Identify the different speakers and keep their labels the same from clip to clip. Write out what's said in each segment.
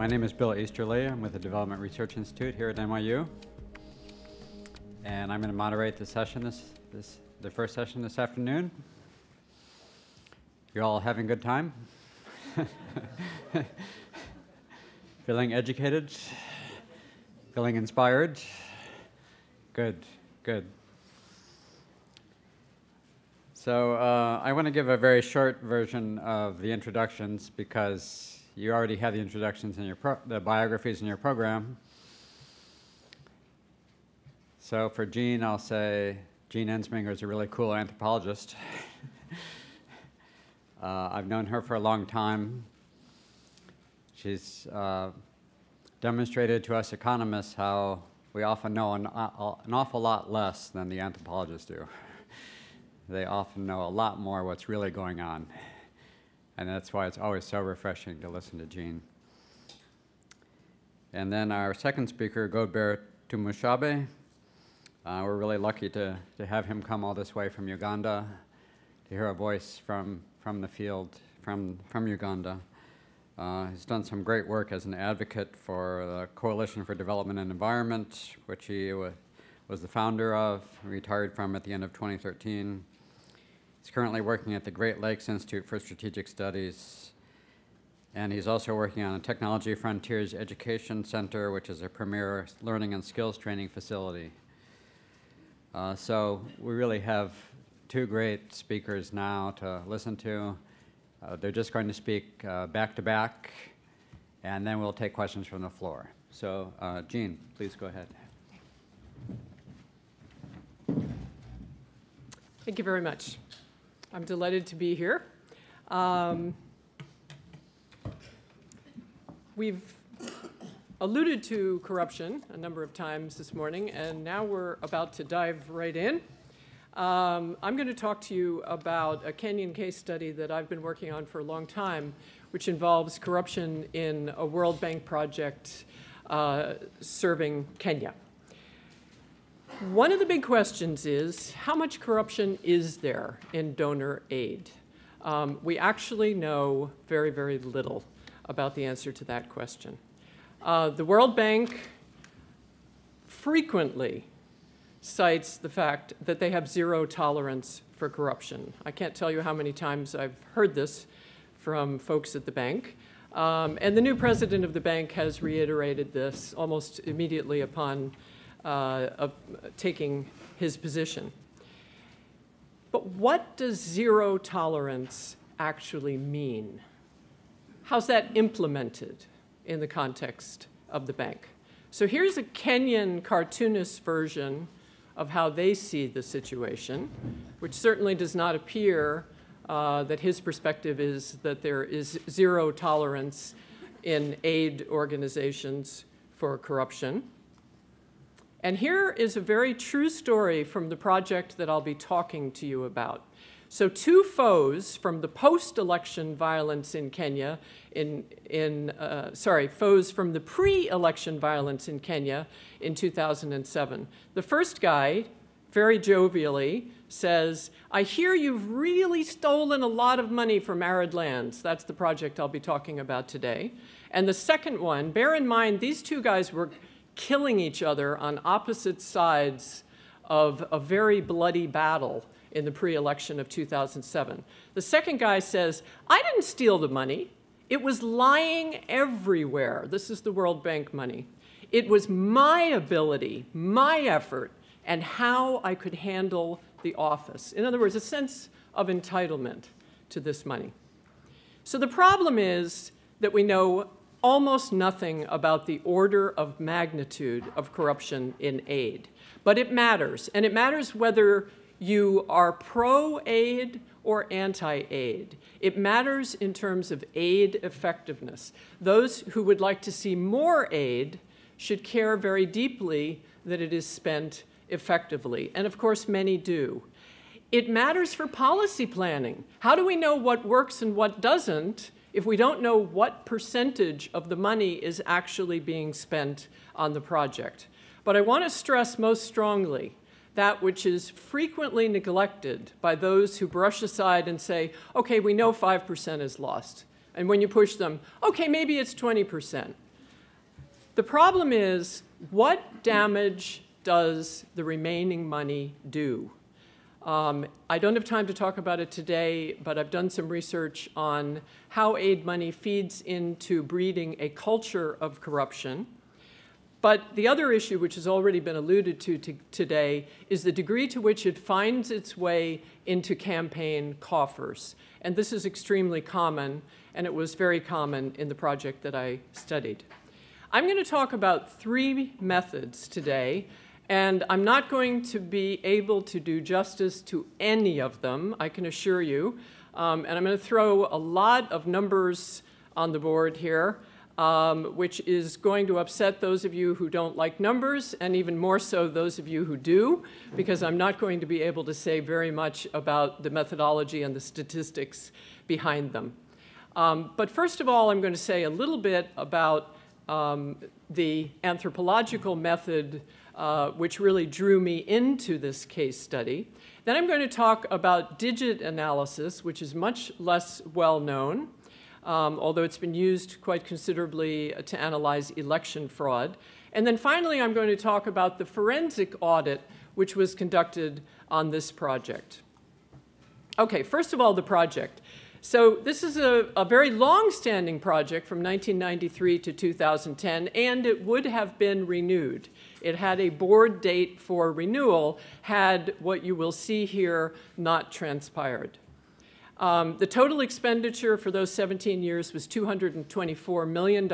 Speaker 1: My name is Bill Easterly. I'm with the Development Research Institute here at NYU. And I'm going to moderate the session, the first session this afternoon. You all having a good time? Feeling educated? Feeling inspired? Good, good. So I want to give a very short version of the introductions because you already have the introductions in the biographies in your program. So for Jean, I'll say Jean Ensminger is a really cool anthropologist. I've known her for a long time. She's demonstrated to us economists how we often know an awful lot less than the anthropologists do. They often know a lot more what's really going on. And that's why it's always so refreshing to listen to Jean. And then our second speaker, Godber Tumushabe. We're really lucky to have him come all this way from Uganda to hear a voice from the field, from Uganda. He's done some great work as an advocate for the Coalition for Development and Environment, which he was the founder of, retired from at the end of 2013. He's currently working at the Great Lakes Institute for Strategic Studies, and he's also working on a Technology Frontiers Education Center, which is a premier learning and skills training facility. So we really have two great speakers now to listen to. They're just going to speak back to back, and then we'll take questions from the floor. So Jean, please go ahead.
Speaker 2: Thank you very much. I'm delighted to be here. We've alluded to corruption a number of times this morning, and now we're about to dive right in. I'm going to talk to you about a Kenyan case study that I've been working on for a long time, which involves corruption in a World Bank project serving Kenya. One of the big questions is, how much corruption is there in donor aid? We actually know very, very little about the answer to that question. The World Bank frequently cites the fact that they have zero tolerance for corruption. I can't tell you how many times I've heard this from folks at the bank. And the new president of the bank has reiterated this almost immediately upon taking his position. But what does zero tolerance actually mean? How's that implemented in the context of the bank? So here's a Kenyan cartoonist version of how they see the situation, which certainly does not appear that his perspective is that there is zero tolerance in aid organizations for corruption. And here is a very true story from the project that I'll be talking to you about. So two foes from the post-election violence in Kenya, foes from the pre-election violence in Kenya in 2007. The first guy, very jovially, says, I hear you've really stolen a lot of money from arid lands. That's the project I'll be talking about today. And the second one, bear in mind, these two guys were killing each other on opposite sides of a very bloody battle in the pre-election of 2007. The second guy says, I didn't steal the money. It was lying everywhere. This is the World Bank money. It was my ability, my effort, and how I could handle the office. In other words, a sense of entitlement to this money. So the problem is that we know almost nothing about the order of magnitude of corruption in aid. But it matters, and it matters whether you are pro-aid or anti-aid. It matters in terms of aid effectiveness. Those who would like to see more aid should care very deeply that it is spent effectively, and of course many do. It matters for policy planning. How do we know what works and what doesn't if we don't know what percentage of the money is actually being spent on the project? But I want to stress most strongly that which is frequently neglected by those who brush aside and say, okay, we know 5% is lost. And when you push them, okay, maybe it's 20%. The problem is, what damage does the remaining money do? I don't have time to talk about it today, but I've done some research on how aid money feeds into breeding a culture of corruption. But the other issue, which has already been alluded to today, is the degree to which it finds its way into campaign coffers. And this is extremely common, and it was very common in the project that I studied. I'm going to talk about 3 methods today, and I'm not going to be able to do justice to any of them, I can assure you. And I'm going to throw a lot of numbers on the board here, which is going to upset those of you who don't like numbers, and even more so those of you who do, because I'm not going to be able to say very much about the methodology and the statistics behind them. But first of all, I'm going to say a little bit about the anthropological method which really drew me into this case study. Then I'm going to talk about digit analysis, which is much less well known, although it's been used quite considerably to analyze election fraud. And then finally, I'm going to talk about the forensic audit, which was conducted on this project. Okay, first of all, the project. So this is a very long-standing project from 1993 to 2010, and it would have been renewed. It had a board date for renewal had what you will see here not transpired. The total expenditure for those 17 years was $224 million.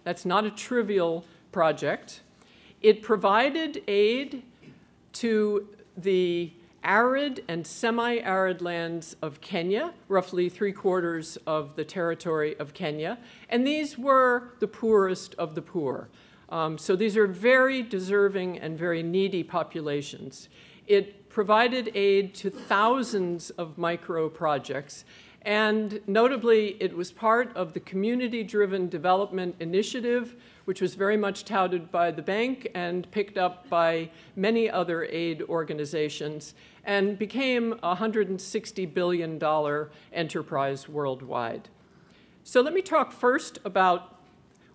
Speaker 2: That's not a trivial project. It provided aid to the arid and semi-arid lands of Kenya, roughly 3/4 of the territory of Kenya, and these were the poorest of the poor. So these are very deserving and very needy populations. It provided aid to thousands of micro projects, and notably, it was part of the community-driven development initiative, which was very much touted by the bank and picked up by many other aid organizations, and became a $160 billion enterprise worldwide. So let me talk first about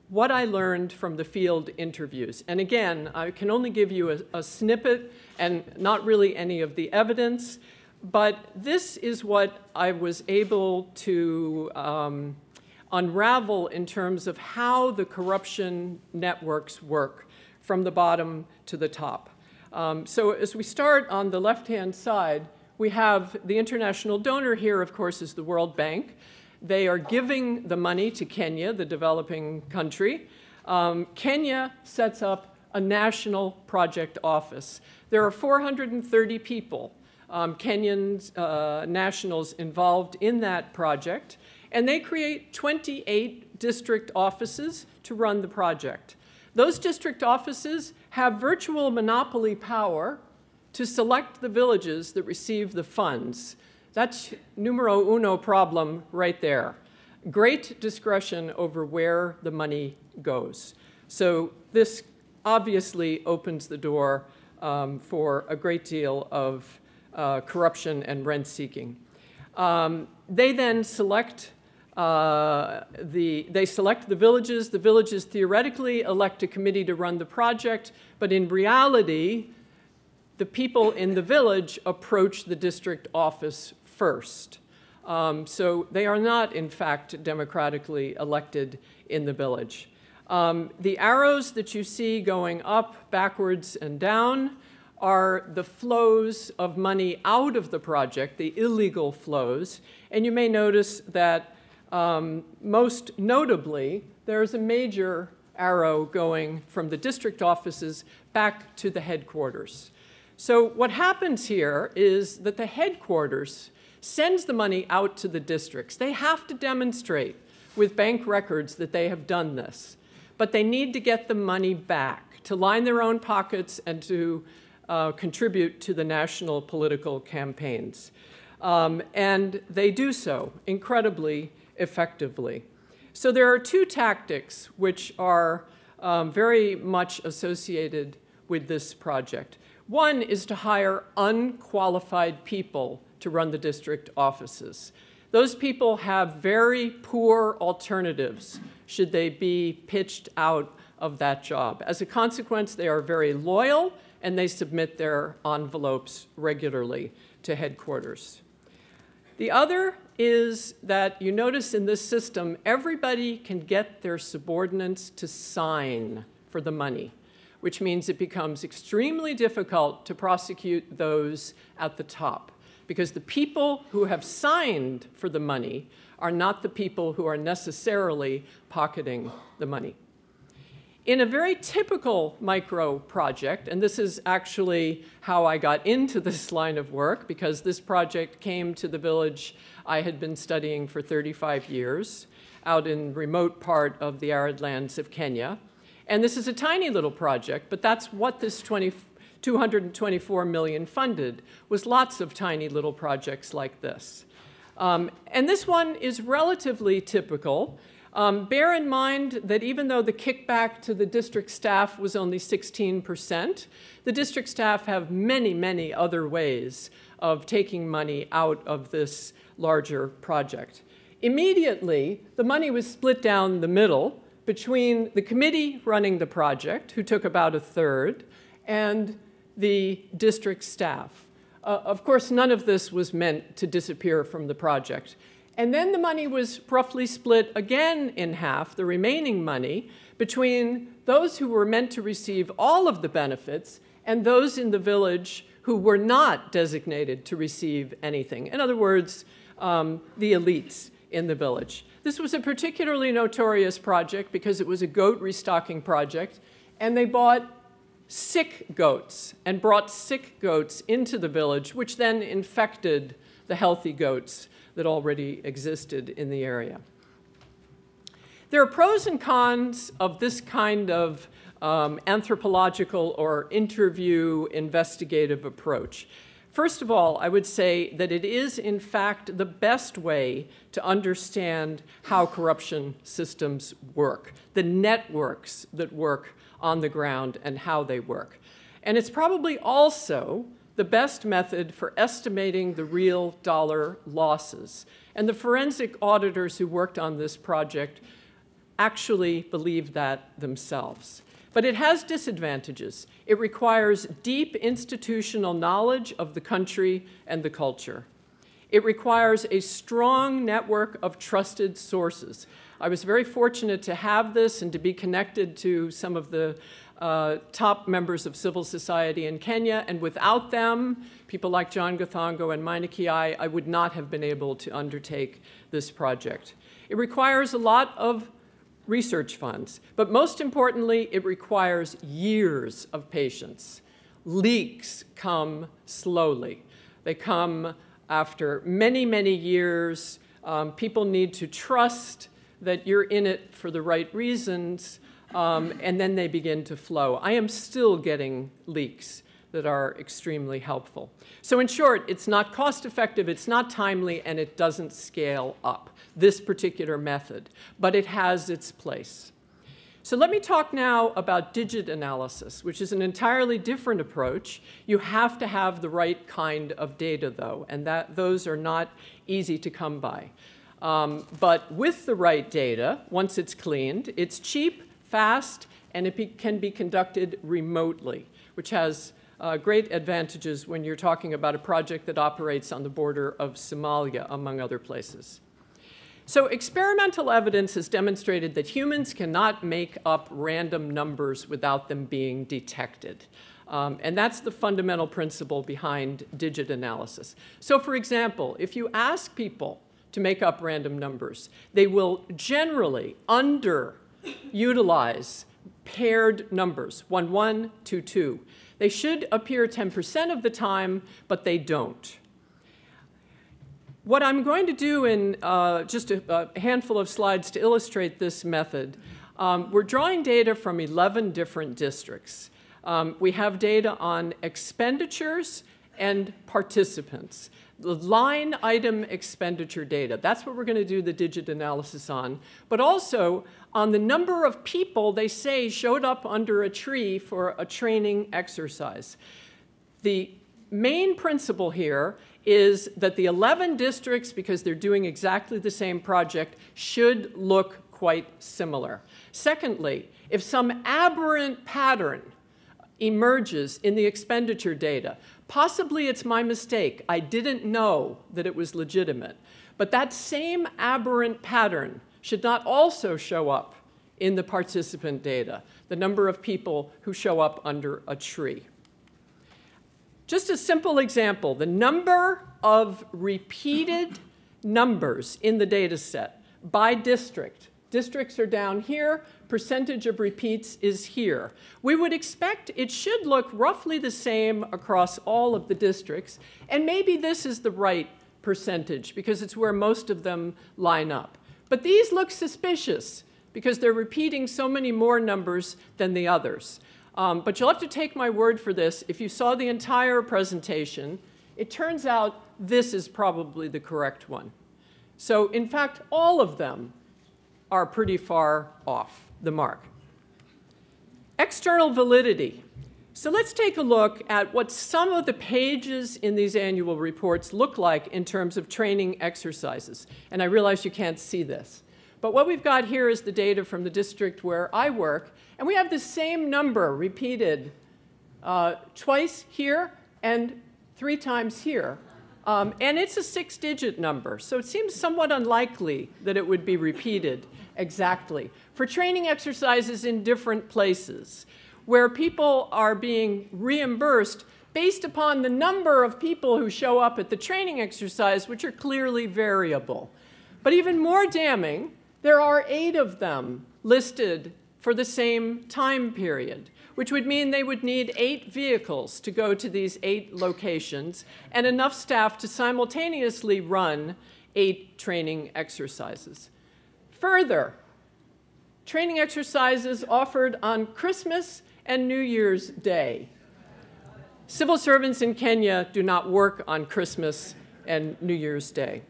Speaker 2: what I learned from the field interviews. And again, I can only give you a snippet and not really any of the evidence, but this is what I was able to unravel in terms of how the corruption networks work from the bottom to the top. So as we start on the left-hand side, we have the international donor here, of course, is the World Bank. They are giving the money to Kenya, the developing country. Kenya sets up a national project office. There are 430 people, Kenyan nationals involved in that project, and they create 28 district offices to run the project. Those district offices have virtual monopoly power to select the villages that receive the funds. That's numero uno problem right there. Great discretion over where the money goes. So this obviously opens the door for a great deal of corruption and rent-seeking. They then select the villages. The villages theoretically elect a committee to run the project, but in reality, the people in the village approach the district office first. So they are not, in fact, democratically elected in the village. The arrows that you see going up, backwards, and down are the flows of money out of the project, the illegal flows. And you may notice that most notably, there's a major arrow going from the district offices back to the headquarters. So what happens here is that the headquarters sends the money out to the districts. They have to demonstrate with bank records that they have done this, but they need to get the money back to line their own pockets and to contribute to the national political campaigns. And they do so incredibly effectively. So there are 2 tactics which are very much associated with this project. One is to hire unqualified people to run the district offices. Those people have very poor alternatives should they be pitched out of that job. As a consequence, they are very loyal, and they submit their envelopes regularly to headquarters. The other is that you notice in this system, everybody can get their subordinates to sign for the money, which means it becomes extremely difficult to prosecute those at the top, because the people who have signed for the money are not the people who are necessarily pocketing the money. In a very typical micro project, and this is actually how I got into this line of work, because this project came to the village I had been studying for 35 years, out in remote part of the arid lands of Kenya. And this is a tiny little project, but that's what this 224 million funded, was lots of tiny little projects like this. And this one is relatively typical. Bear in mind that even though the kickback to the district staff was only 16%, the district staff have many, many other ways of taking money out of this larger project. Immediately, the money was split down the middle between the committee running the project, who took about a third, and the district staff. Of course, none of this was meant to disappear from the project. And then the money was roughly split again in half, the remaining money, between those who were meant to receive all of the benefits and those in the village who were not designated to receive anything. In other words, the elites in the village. This was a particularly notorious project because it was a goat restocking project, and they bought sick goats and brought sick goats into the village, which then infected the healthy goats that already existed in the area. There are pros and cons of this kind of anthropological or interview investigative approach. First of all, I would say that it is, in fact, the best way to understand how corruption systems work, the networks that work on the ground and how they work. And it's probably also the best method for estimating the real dollar losses. And the forensic auditors who worked on this project actually believed that themselves. But it has disadvantages. It requires deep institutional knowledge of the country and the culture. It requires a strong network of trusted sources. I was very fortunate to have this and to be connected to some of the top members of civil society in Kenya, and without them, people like John Gathongo and Meineke, I would not have been able to undertake this project. It requires a lot of research funds, but most importantly, it requires years of patience. Leaks come slowly. They come after many, many years. People need to trust that you're in it for the right reasons, and then they begin to flow. I am still getting leaks that are extremely helpful. So in short, it's not cost-effective, it's not timely, and it doesn't scale up, this particular method, but it has its place. So let me talk now about digit analysis, which is an entirely different approach. You have to have the right kind of data, though, and those are not easy to come by. But with the right data, once it's cleaned, it's cheap, fast, and it can be conducted remotely, which has great advantages when you're talking about a project that operates on the border of Somalia, among other places. So experimental evidence has demonstrated that humans cannot make up random numbers without them being detected. And that's the fundamental principle behind digit analysis. So for example, if you ask people to make up random numbers, they will generally underutilize paired numbers, 1, 1, 2, 2. They should appear 10% of the time, but they don't. What I'm going to do in just a handful of slides to illustrate this method, we're drawing data from 11 different districts. We have data on expenditures and participants. The line item expenditure data, that's what we're going to do the digit analysis on, but also on the number of people they say showed up under a tree for a training exercise. The main principle here is that the 11 districts, because they're doing exactly the same project, should look quite similar. Secondly, if some aberrant pattern emerges in the expenditure data, possibly it's my mistake. I didn't know that it was legitimate. But that same aberrant pattern should not also show up in the participant data, the number of people who show up under a tree. Just a simple example, the number of repeated numbers in the data set by district. Districts are down here, percentage of repeats is here. We would expect it should look roughly the same across all of the districts, and maybe this is the right percentage because it's where most of them line up. But these look suspicious because they're repeating so many more numbers than the others. But you'll have to take my word for this. If you saw the entire presentation, it turns out this is probably the correct one. So in fact, all of them are pretty far off the mark. External validity. So let's take a look at what some of the pages in these annual reports look like in terms of training exercises. And I realize you can't see this. But what we've got here is the data from the district where I work. And we have the same number repeated twice here and 3 times here. And it's a 6-digit number. So it seems somewhat unlikely that it would be repeated exactly. For training exercises in different places, where people are being reimbursed based upon the number of people who show up at the training exercise, which are clearly variable. But even more damning, there are 8 of them listed for the same time period, which would mean they would need 8 vehicles to go to these 8 locations and enough staff to simultaneously run 8 training exercises. Further, training exercises offered on Christmas and New Year's Day. Civil servants in Kenya do not work on Christmas and New Year's Day.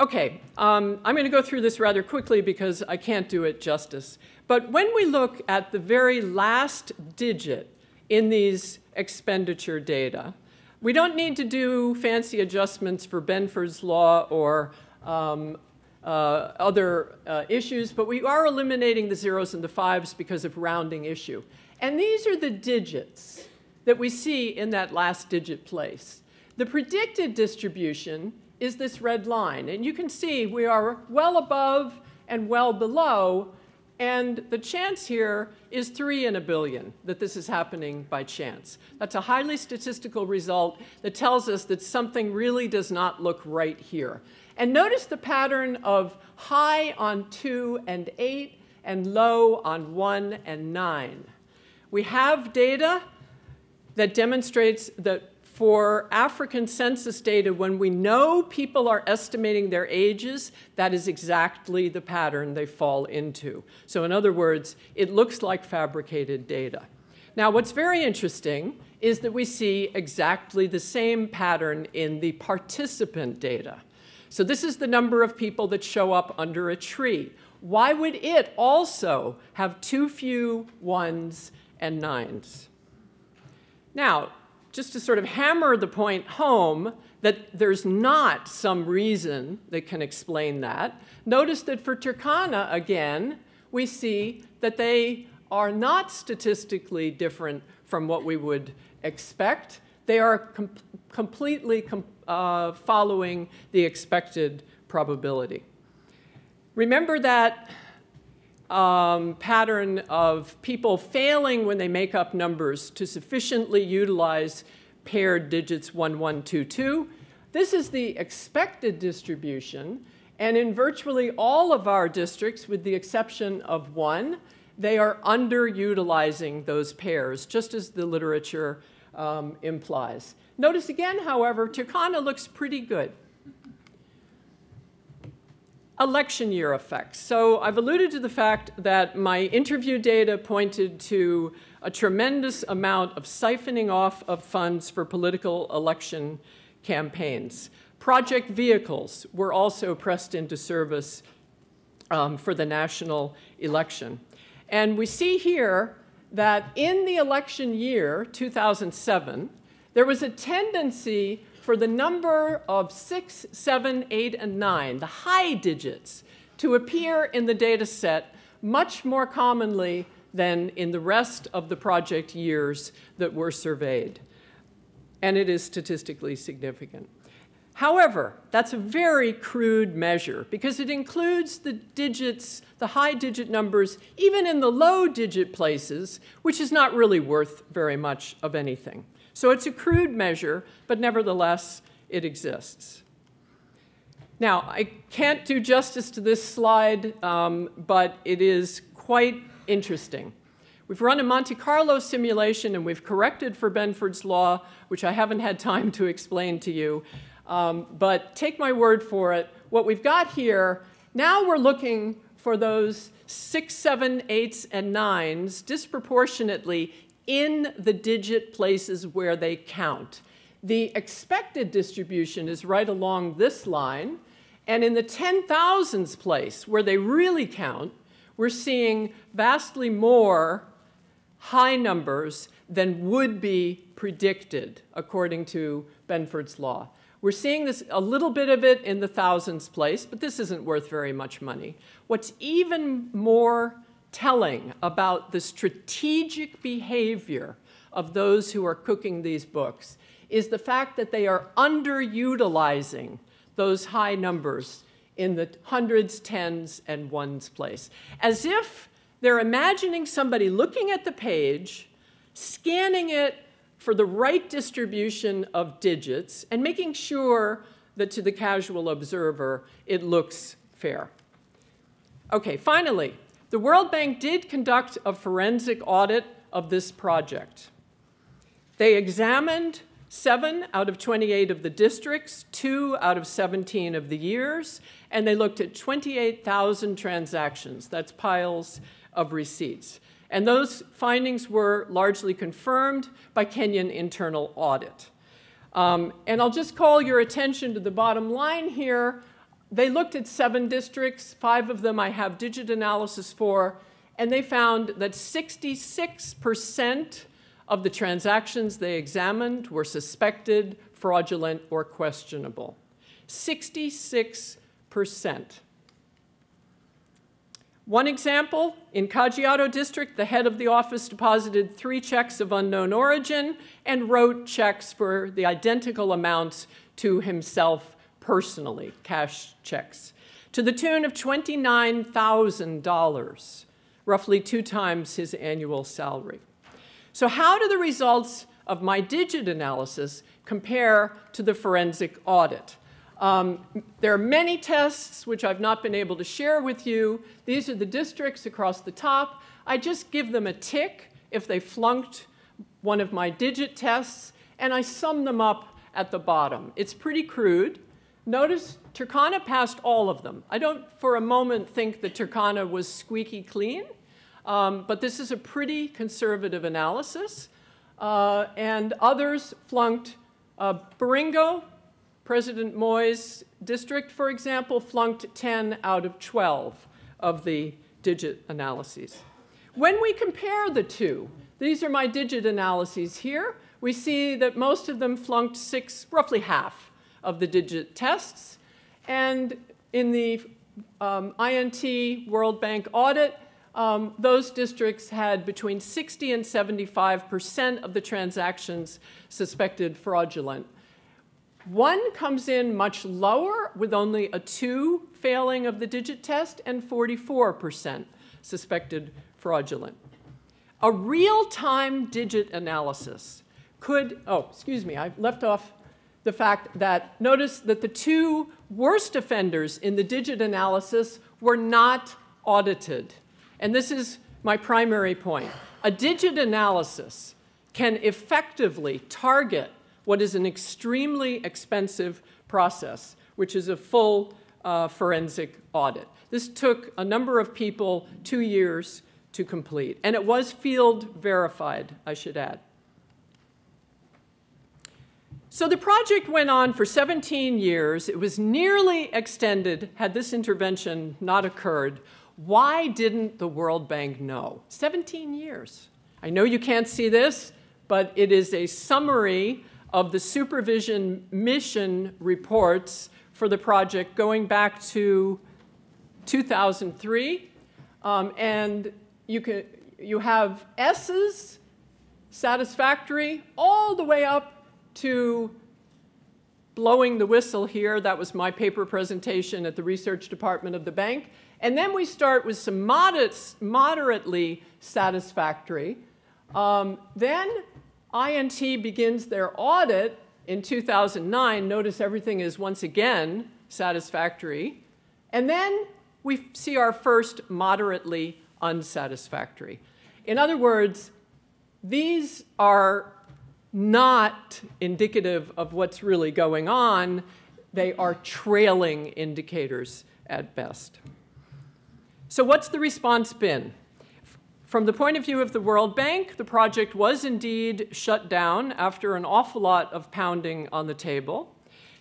Speaker 2: Okay, I'm going to go through this rather quickly because I can't do it justice. But when we look at the very last digit in these expenditure data, we don't need to do fancy adjustments for Benford's law or other issues, but we are eliminating the 0s and the 5s because of rounding issue. And these are the digits that we see in that last digit place. The predicted distribution is this red line. And you can see we are well above and well below, and the chance here is 3 in a billion that this is happening by chance. That's a highly statistical result that tells us that something really does not look right here. And notice the pattern of high on 2 and 8 and low on 1 and 9. We have data that demonstrates that for African census data, when we know people are estimating their ages, that is exactly the pattern they fall into. So in other words, it looks like fabricated data. Now, what's very interesting is that we see exactly the same pattern in the participant data. So this is the number of people that show up under a tree. Why would it also have too few 1s and 9s? Now, just to sort of hammer the point home that there's not some reason that can explain that, notice that for Turkana, again, we see that they are not statistically different from what we would expect. They are completely following the expected probability. Remember that pattern of people failing when they make up numbers to sufficiently utilize paired digits 1, 1, 2, 2. This is the expected distribution, and in virtually all of our districts, with the exception of 1, they are underutilizing those pairs, just as the literature implies. Notice again, however, Turkana looks pretty good. Election year effects. So I've alluded to the fact that my interview data pointed to a tremendous amount of siphoning off of funds for political election campaigns. Project vehicles were also pressed into service for the national election. And we see here that in the election year, 2007, there was a tendency for the number of 6, 7, 8, and 9, the high digits, to appear in the data set much more commonly than in the rest of the project years that were surveyed. And it is statistically significant. However, that's a very crude measure because it includes the digits, the high digit numbers, even in the low digit places, which is not really worth very much of anything. So it's a crude measure, but nevertheless, it exists. Now, I can't do justice to this slide, but it is quite interesting. We've run a Monte Carlo simulation, and we've corrected for Benford's law, which I haven't had time to explain to you. But take my word for it. What we've got here, now we're looking for those 6, 7, 8s, and 9s disproportionately in the digit places where they count. The expected distribution is right along this line. And in the 10,000s place, where they really count, we're seeing vastly more high numbers than would be predicted according to Benford's law. We're seeing this, a little bit of it in the thousands place, but this isn't worth very much money. What's even more telling about the strategic behavior of those who are cooking these books is the fact that they are underutilizing those high numbers in the hundreds, tens, and ones place. As if they're imagining somebody looking at the page, scanning it for the right distribution of digits, and making sure that to the casual observer, it looks fair. Okay, finally, the World Bank did conduct a forensic audit of this project. They examined 7 out of 28 of the districts, 2 out of 17 of the years, and they looked at 28,000 transactions. That's piles of receipts. And those findings were largely confirmed by Kenyan internal audit. And I'll just call your attention to the bottom line here. They looked at 7 districts, 5 of them I have digit analysis for, and they found that 66% of the transactions they examined were suspected, fraudulent, or questionable. 66%. One example, in Kajiado District, the head of the office deposited 3 checks of unknown origin and wrote checks for the identical amounts to himself personally, cash checks, to the tune of $29,000, roughly 2 times his annual salary. So how do the results of my digit analysis compare to the forensic audit? There are many tests which I've not been able to share with you. These are the districts across the top. I just give them a tick if they flunked one of my digit tests, and I sum them up at the bottom. It's pretty crude. Notice Turkana passed all of them. I don't for a moment think that Turkana was squeaky clean, but this is a pretty conservative analysis. And others flunked Baringo, President Moi's district, for example, flunked 10 out of 12 of the digit analyses. When we compare the two, these are my digit analyses here, we see that most of them flunked 6, roughly half of the digit tests. And in the INT World Bank audit, those districts had between 60 and 75% of the transactions suspected fraudulent. One comes in much lower with only a 2 failing of the digit test and 44% suspected fraudulent. A real-time digit analysis could, I left off the fact that, notice that the 2 worst offenders in the digit analysis were not audited. And this is my primary point. A digit analysis can effectively target what is an extremely expensive process, which is a full forensic audit. This took a number of people 2 years to complete, and it was field verified, I should add. So the project went on for 17 years. It was nearly extended had this intervention not occurred. Why didn't the World Bank know? 17 years. I know you can't see this, but it is a summary of the supervision mission reports for the project going back to 2003, and you have S's, satisfactory, all the way up to blowing the whistle here. That was my paper presentation at the research department of the bank. And then we start with some moderately satisfactory. Then INT begins their audit in 2009. Notice everything is once again satisfactory. And then we see our first moderately unsatisfactory. In other words, these are not indicative of what's really going on. They are trailing indicators at best. So what's the response been? From the point of view of the World Bank, the project was indeed shut down after an awful lot of pounding on the table.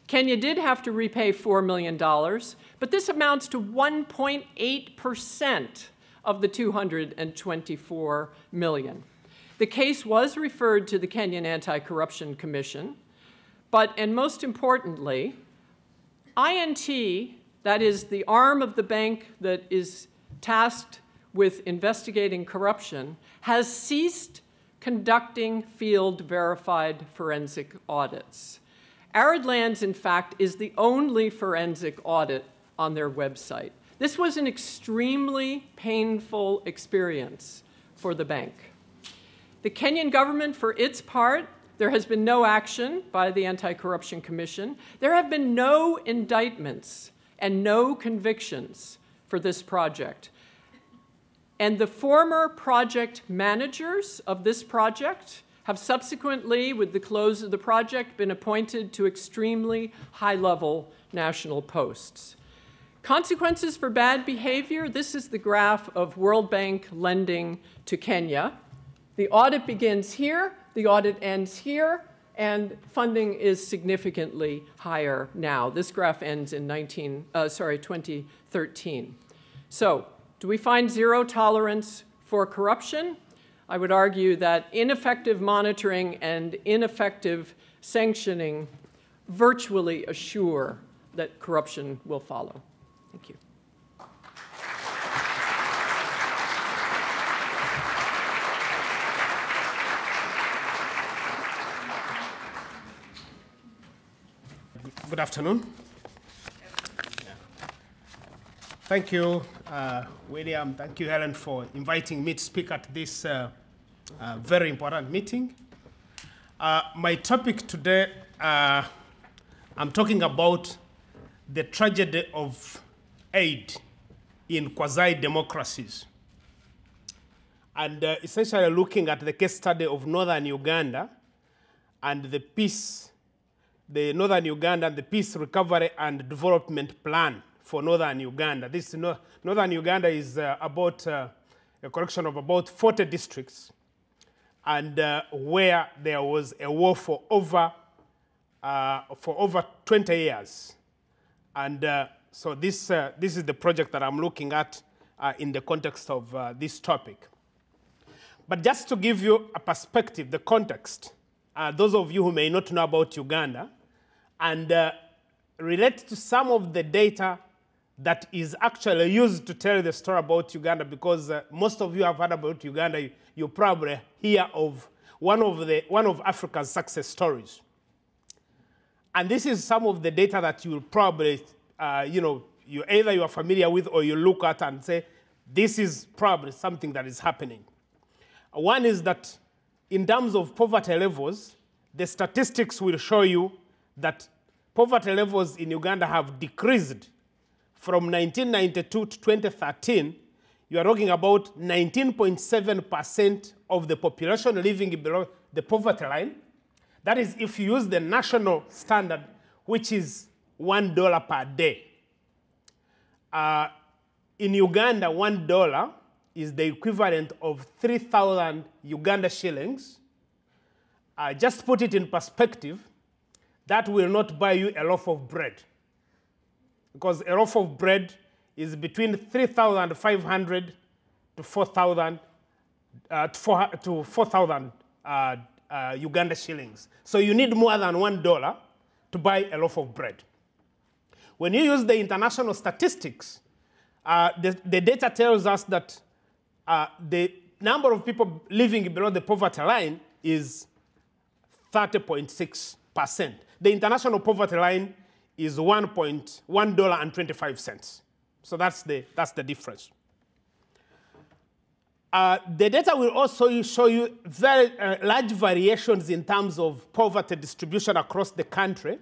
Speaker 2: Kenya did have to repay $4 million, but this amounts to 1.8% of the $224 million. The case was referred to the Kenyan Anti-Corruption Commission, but, and most importantly, INT, that is the arm of the bank that is tasked with investigating corruption, has ceased conducting field-verified forensic audits. Arid Lands, in fact, is the only forensic audit on their website. This was an extremely painful experience for the bank. The Kenyan government, for its part, there has been no action by the Anti-Corruption Commission. There have been no indictments and no convictions for this project. And the former project managers of this project have subsequently, with the close of the project, been appointed to extremely high-level national posts. Consequences for bad behavior, this is the graph of World Bank lending to Kenya. The audit begins here, the audit ends here, and funding is significantly higher now. This graph ends in 2013. So, do we find zero tolerance for corruption? I would argue that ineffective monitoring and ineffective sanctioning virtually assure that corruption will follow. Thank you.
Speaker 3: Good afternoon. Thank you, William. Thank you, Helen, for inviting me to speak at this very important meeting. My topic today, I'm talking about the tragedy of aid in quasi-democracies. And essentially looking at the case study of northern Uganda and the northern Uganda and the Peace Recovery and Development Plan for northern Uganda. This northern Uganda is about a collection of about 40 districts, and where there was a war for over 20 years. And so this is the project that I'm looking at in the context of this topic. But just to give you a perspective, the context, those of you who may not know about Uganda, and relate to some of the data that is actually used to tell the story about Uganda, because most of you have heard about Uganda. You probably hear of one of Africa's success stories. And this is some of the data that you will probably, either you are familiar with or you look at and say, this is probably something that is happening. One is that in terms of poverty levels, the statistics will show you that poverty levels in Uganda have decreased from 1992 to 2013. You are talking about 19.7% of the population living below the poverty line. That is if you use the national standard, which is $1 per day. In Uganda, $1 is the equivalent of 3,000 Uganda shillings. Just put it in perspective, that will not buy you a loaf of bread, because a loaf of bread is between 3,500 to 4,000 Uganda shillings. So you need more than $1 to buy a loaf of bread. When you use the international statistics, the data tells us that the number of people living below the poverty line is 30.6%. The international poverty line is $1.25. So that's the difference. The data will also show you very large variations in terms of poverty distribution across the country.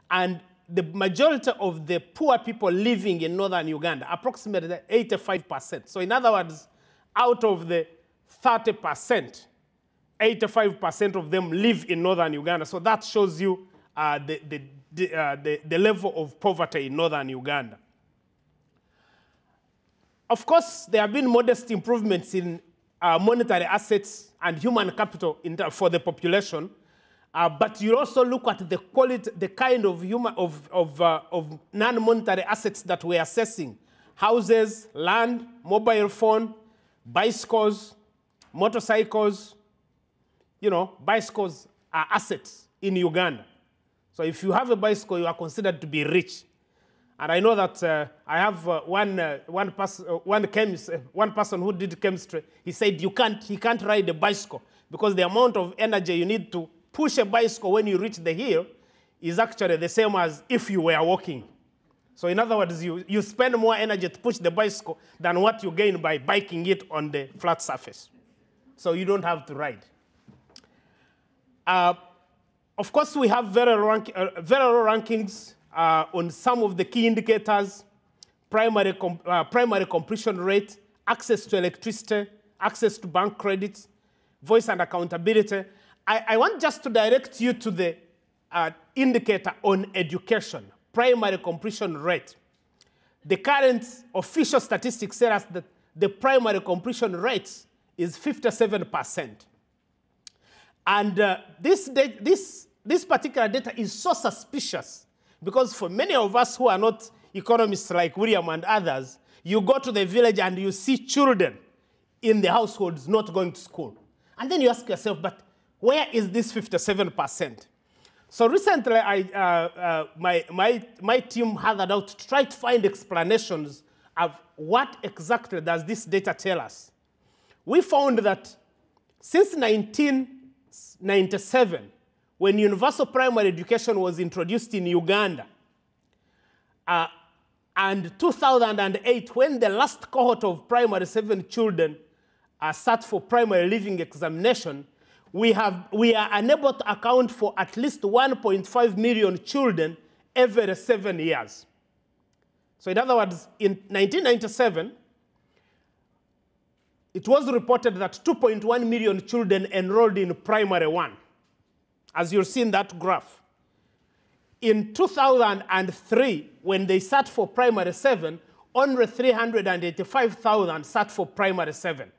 Speaker 3: And the majority of the poor people living in northern Uganda, approximately 85%. So in other words, out of the 30%, 85% of them live in northern Uganda. So that shows you the level of poverty in northern Uganda. Of course, there have been modest improvements in monetary assets and human capital for the population, but you also look at the quality, the kind of non-monetary assets that we're assessing: houses, land, mobile phone, bicycles, motorcycles. You know, bicycles are assets in Uganda. So if you have a bicycle, you are considered to be rich. And I know that I have one person who did chemistry. He said he can't ride a bicycle because the amount of energy you need to push a bicycle when you reach the hill is actually the same as if you were walking. So in other words, you spend more energy to push the bicycle than what you gain by biking it on the flat surface. So you don't have to ride. Of course, we have very low rankings on some of the key indicators: primary completion rate, access to electricity, access to bank credit, voice and accountability. I want just to direct you to the indicator on education, primary completion rate. The current official statistics tell us that the primary completion rate is 57%. And this particular data is so suspicious because for many of us who are not economists like William and others, you go to the village and you see children in the households not going to school. And then you ask yourself, but where is this 57%? So recently, my team gathered out to try to find explanations of what exactly does this data tell us. We found that since 1997, when universal primary education was introduced in Uganda, and 2008, when the last cohort of primary 7 children sat for primary leaving examination, we are unable to account for at least 1.5 million children every 7 years. So in other words, in 1997, it was reported that 2.1 million children enrolled in primary 1, as you'll see in that graph. In 2003, when they sat for primary 7, only 385,000 sat for primary 7.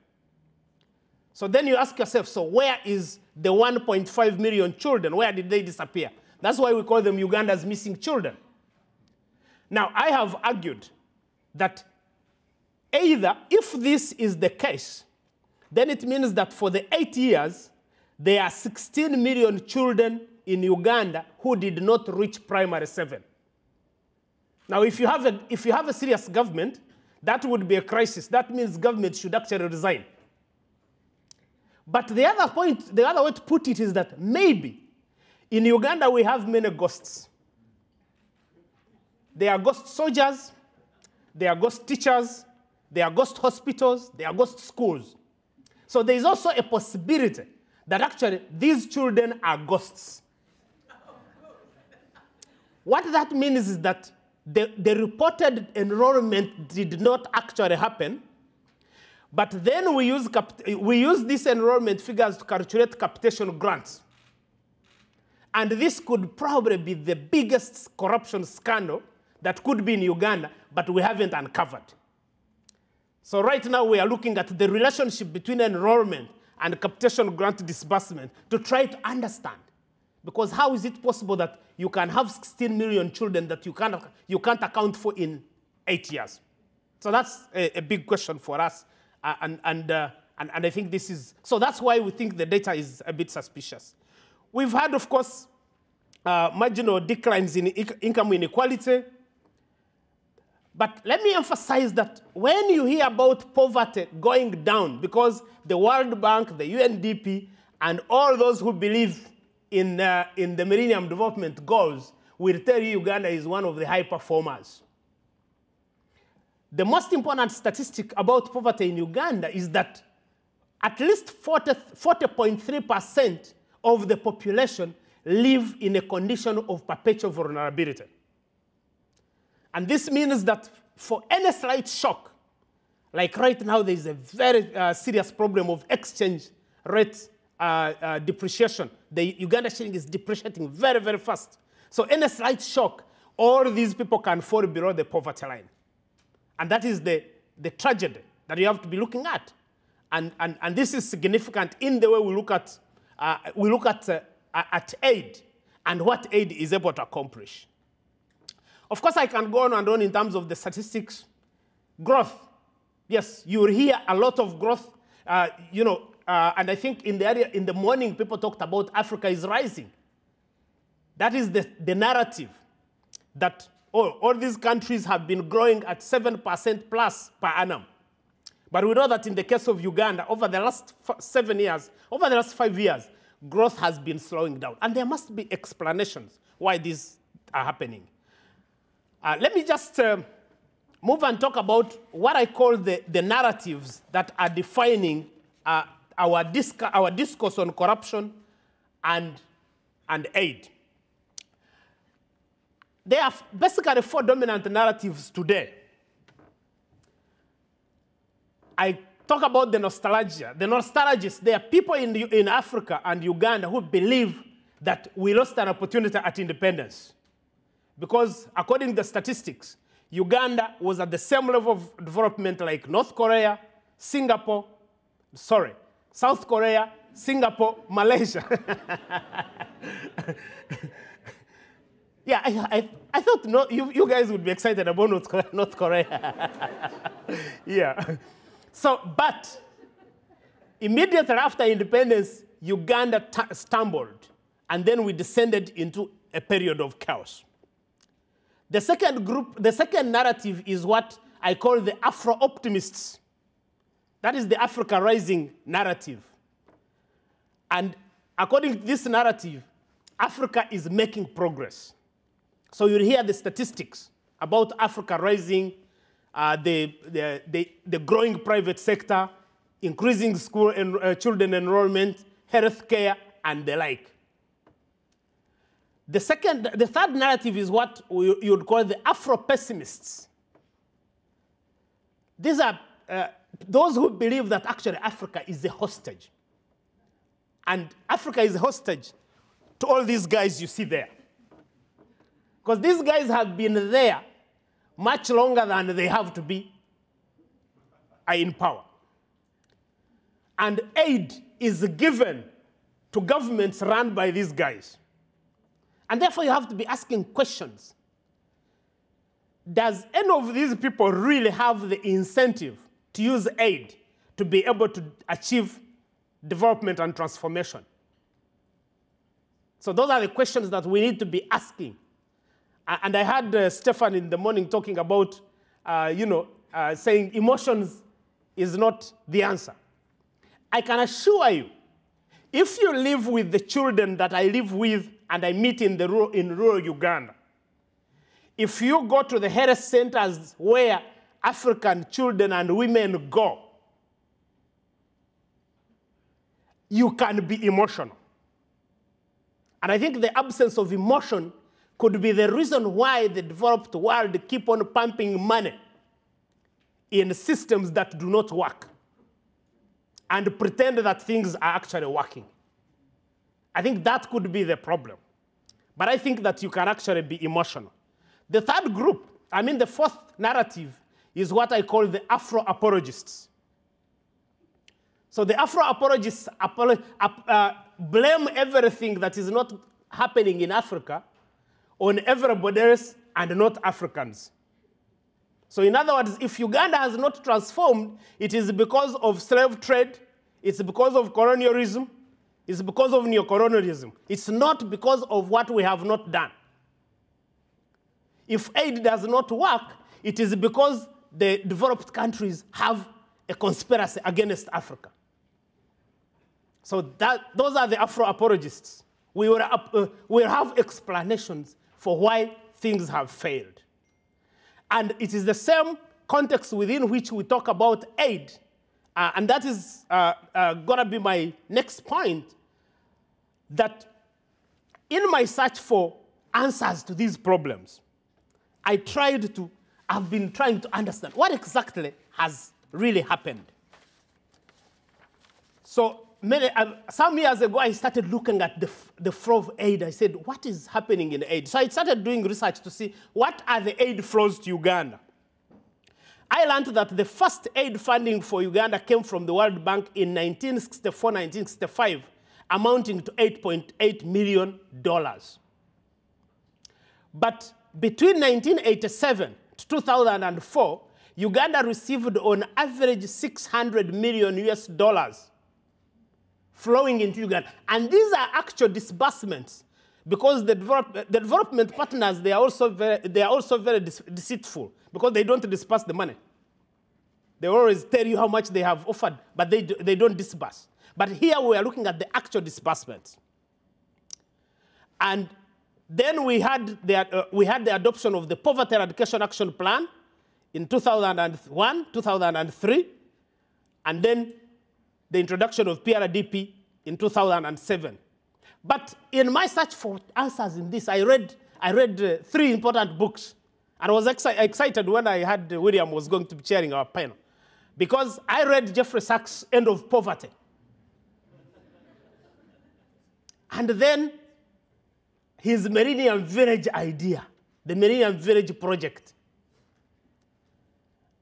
Speaker 3: So then you ask yourself, so where is the 1.5 million children? Where did they disappear? That's why we call them Uganda's missing children. Now, I have argued that either, if this is the case, then it means that for the 8 years, there are 16 million children in Uganda who did not reach primary 7. Now, if you have a serious government, that would be a crisis. That means government should actually resign. But the other way to put it is that maybe in Uganda we have many ghosts. There are ghost soldiers, there are ghost teachers, there are ghost hospitals, there are ghost schools. So there is also a possibility that actually these children are ghosts. What that means is that the reported enrollment did not actually happen, but then we use these enrollment figures to calculate capitation grants. And this could probably be the biggest corruption scandal that could be in Uganda, but we haven't uncovered. So right now we are looking at the relationship between enrollment and capitation grant disbursement to try to understand. Because how is it possible that you can have 16 million children that you can't account for in 8 years? So that's a big question for us. And I think this is, so that's why we think the data is a bit suspicious. We've had, of course, marginal declines in income inequality. But let me emphasize that when you hear about poverty going down, because the World Bank, the UNDP, and all those who believe in the Millennium Development Goals will tell you Uganda is one of the high performers. The most important statistic about poverty in Uganda is that at least 40.3% of the population live in a condition of perpetual vulnerability. And this means that for any slight shock, like right now there is a very serious problem of exchange rate depreciation. The Uganda shilling is depreciating very, very fast. So any slight shock, all these people can fall below the poverty line. And that is the tragedy that you have to be looking at. And this is significant in the way we look at aid and what aid is able to accomplish. Of course, I can go on and on in terms of the statistics. Growth. Yes, you will hear a lot of growth. And I think in the morning, people talked about Africa is rising. That is the narrative that all these countries have been growing at 7% plus per annum. But we know that in the case of Uganda, over the last 7 years, over the last 5 years, growth has been slowing down. And there must be explanations why these are happening. Let me just move and talk about what I call the narratives that are defining our discourse on corruption and aid. There are basically 4 dominant narratives today. I talk about the nostalgia. The nostalgists, there are people in Africa and Uganda who believe that we lost an opportunity at independence. Because according to the statistics, Uganda was at the same level of development like South Korea, Singapore, Malaysia. Yeah, I thought you guys would be excited about North Korea. Yeah. So, but immediately after independence, Uganda stumbled, and then we descended into a period of chaos. The second narrative is what I call the Afro Optimists. That is the Africa Rising narrative. And according to this narrative, Africa is making progress. So you'll hear the statistics about Africa rising, the growing private sector, increasing school and children enrollment, healthcare, and the like. The third narrative is what you would call the Afro Pessimists. These are those who believe that actually Africa is a hostage. And Africa is a hostage to all these guys you see there. Because these guys have been there much longer than they have to be in power. And aid is given to governments run by these guys. And therefore, you have to be asking questions. Does any of these people really have the incentive to use aid to be able to achieve development and transformation? So those are the questions that we need to be asking. And I heard Stefan in the morning talking about, saying emotions is not the answer. I can assure you, if you live with the children that I live with and I meet in rural Uganda, if you go to the health centers where African children and women go, you can be emotional. And I think the absence of emotion could be the reason why the developed world keep on pumping money in systems that do not work and pretend that things are actually working. I think that could be the problem. But I think that you can actually be emotional. The third group, the fourth narrative, is what I call the Afro Apologists. So the Afro Apologists blame everything that is not happening in Africa on everybody else and not Africans. So in other words, if Uganda has not transformed, it is because of slave trade, it's because of colonialism, it's because of neocolonialism. It's not because of what we have not done. If aid does not work, it is because the developed countries have a conspiracy against Africa. So those are the Afro Apologists. We will have explanations for why things have failed. And it is the same context within which we talk about aid. And that is going to be my next point, that in my search for answers to these problems, I've been trying to understand what exactly has really happened. So some years ago, I started looking at the flow of aid. I said, what is happening in aid? So I started doing research to see what are the aid flows to Uganda. I learned that the first aid funding for Uganda came from the World Bank in 1964-1965, amounting to $8.8 million. But between 1987 to 2004, Uganda received on average $600 million US flowing into Uganda. And these are actual disbursements, because the development partners, they are also very deceitful, because they don't disburse the money. They always tell you how much they have offered, but they don't disburse. But here we are looking at the actual disbursements. And then we had the adoption of the Poverty Eradication Action Plan in 2001, 2003, and then the introduction of PRADP in 2007. But in my search for answers in this, I read 3 important books. And I was excited when I heard William was going to be chairing our panel, because I read Jeffrey Sachs' End of Poverty. And then his Millennium Village idea, the Millennium Village project.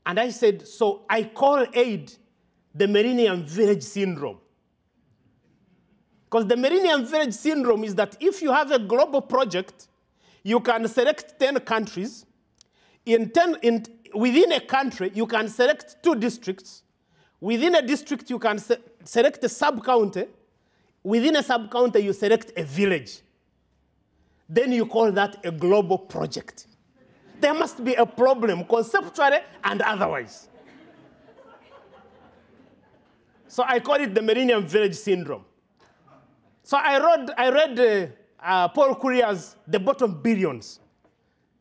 Speaker 3: And I said, so I call aid the Millennium Village Syndrome. Because the Millennium Village Syndrome is that if you have a global project, you can select 10 countries. Within a country, you can select 2 districts. Within a district, you can select a sub-county. Within a sub-county, you select a village. Then you call that a global project. There must be a problem, conceptually and otherwise. So I call it the Millennium Village Syndrome. So I read Paul Currier's The Bottom Billions,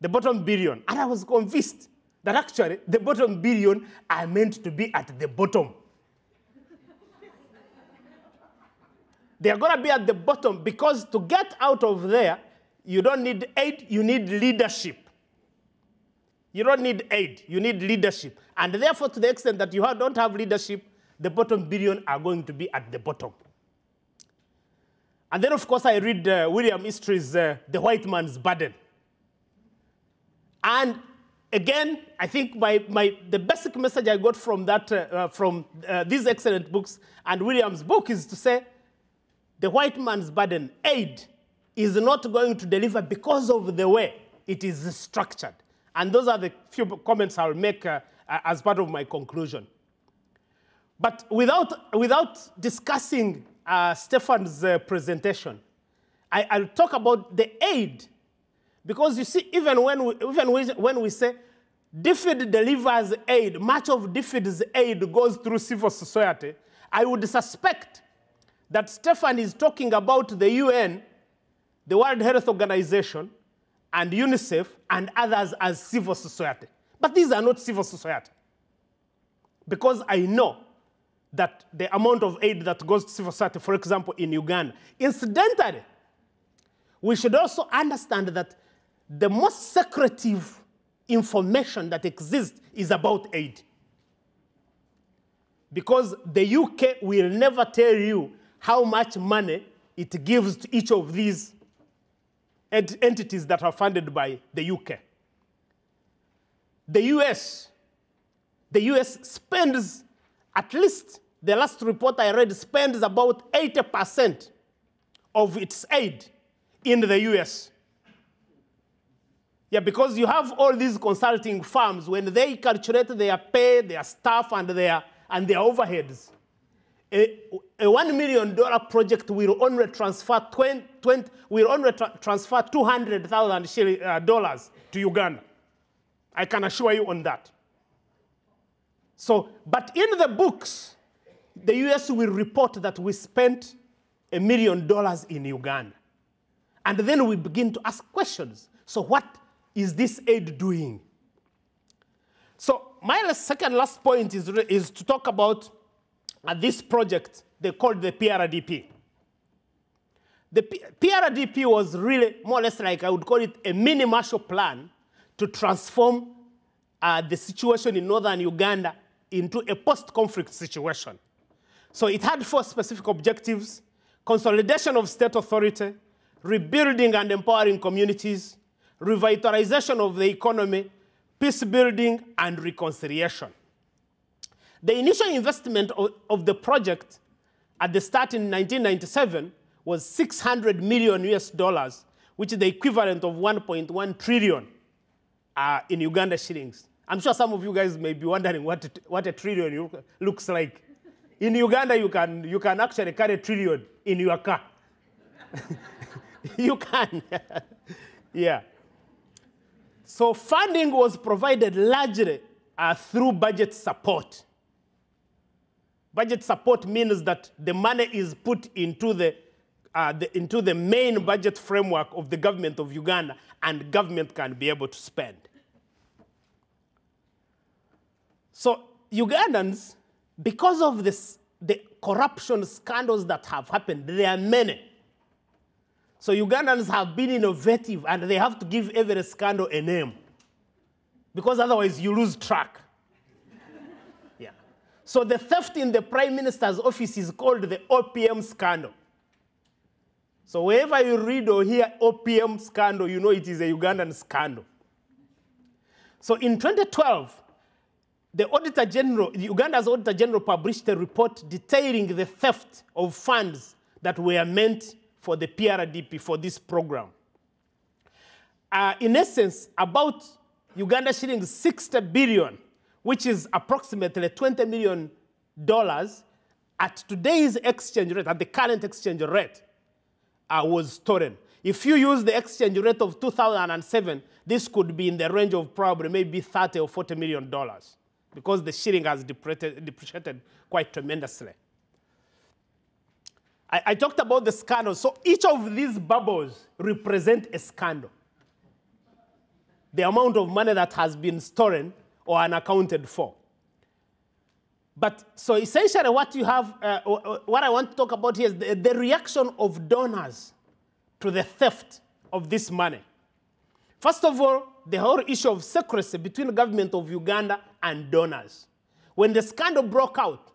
Speaker 3: the bottom billion, and I was convinced that actually the bottom billion are meant to be at the bottom. They are going to be at the bottom because to get out of there, you don't need aid, you need leadership. You don't need aid, you need leadership. And therefore, to the extent that you don't have leadership, the bottom billion are going to be at the bottom. And then, of course, I read William Eastry's The White Man's Burden. And again, I think the basic message I got from these excellent books and William's book is to say, the white man's burden, aid, is not going to deliver because of the way it is structured. And those are the few comments I'll make as part of my conclusion. But without discussing Stefan's presentation, I'll talk about the aid. Because you see, even when we say DFID delivers aid, much of DFID's aid goes through civil society, I would suspect that Stefan is talking about the UN, the World Health Organization, and UNICEF, and others as civil society. But these are not civil society. Because I know that the amount of aid that goes to civil society, for example, in Uganda. Incidentally, we should also understand that the most secretive information that exists is about aid. Because the UK will never tell you how much money it gives to each of these entities that are funded by the UK. The US spends, at least the last report I read, spends about 80% of its aid in the US. Yeah, because you have all these consulting firms, when they calculate their pay, their staff, and their overheads, a $1 million project will only transfer $200,000 to Uganda. I can assure you on that. So, but in the books, the US will report that we spent $1 million in Uganda. And then we begin to ask questions. So what is this aid doing? So my second last point is to talk about this project they called the PRADP. The PRADP was really more or less like, I would call it a mini Marshall Plan to transform the situation in northern Uganda into a post-conflict situation. So it had 4 specific objectives: consolidation of state authority, rebuilding and empowering communities, revitalization of the economy, peace building, and reconciliation. The initial investment of the project at the start in 1997 was $600 million US, which is the equivalent of 1.1 trillion in Uganda shillings. I'm sure some of you guys may be wondering what a trillion looks like. In Uganda, you can actually carry a trillion in your car. You can. Yeah. So funding was provided largely through budget support. Budget support means that the money is put into the main budget framework of the government of Uganda, and government can be able to spend. So Ugandans, because of the corruption scandals that have happened, there are many. So Ugandans have been innovative, and they have to give every scandal a name, because otherwise you lose track. Yeah. So the theft in the Prime Minister's office is called the OPM scandal. So wherever you read or hear OPM scandal, you know it is a Ugandan scandal. So in 2012, Uganda's Auditor General published a report detailing the theft of funds that were meant for the PRADP, for this program. In essence, about Uganda shillings 60 billion, which is approximately $20 million at today's exchange rate, at the current exchange rate, was stolen. If you use the exchange rate of 2007, this could be in the range of probably maybe $30 or $40 million, because the shilling has depreciated quite tremendously. I talked about the scandal. So each of these bubbles represent a scandal. The amount of money that has been stolen or unaccounted for. But so essentially what you have, what I want to talk about here is the reaction of donors to the theft of this money. First of all, the whole issue of secrecy between the government of Uganda and donors. When the scandal broke out,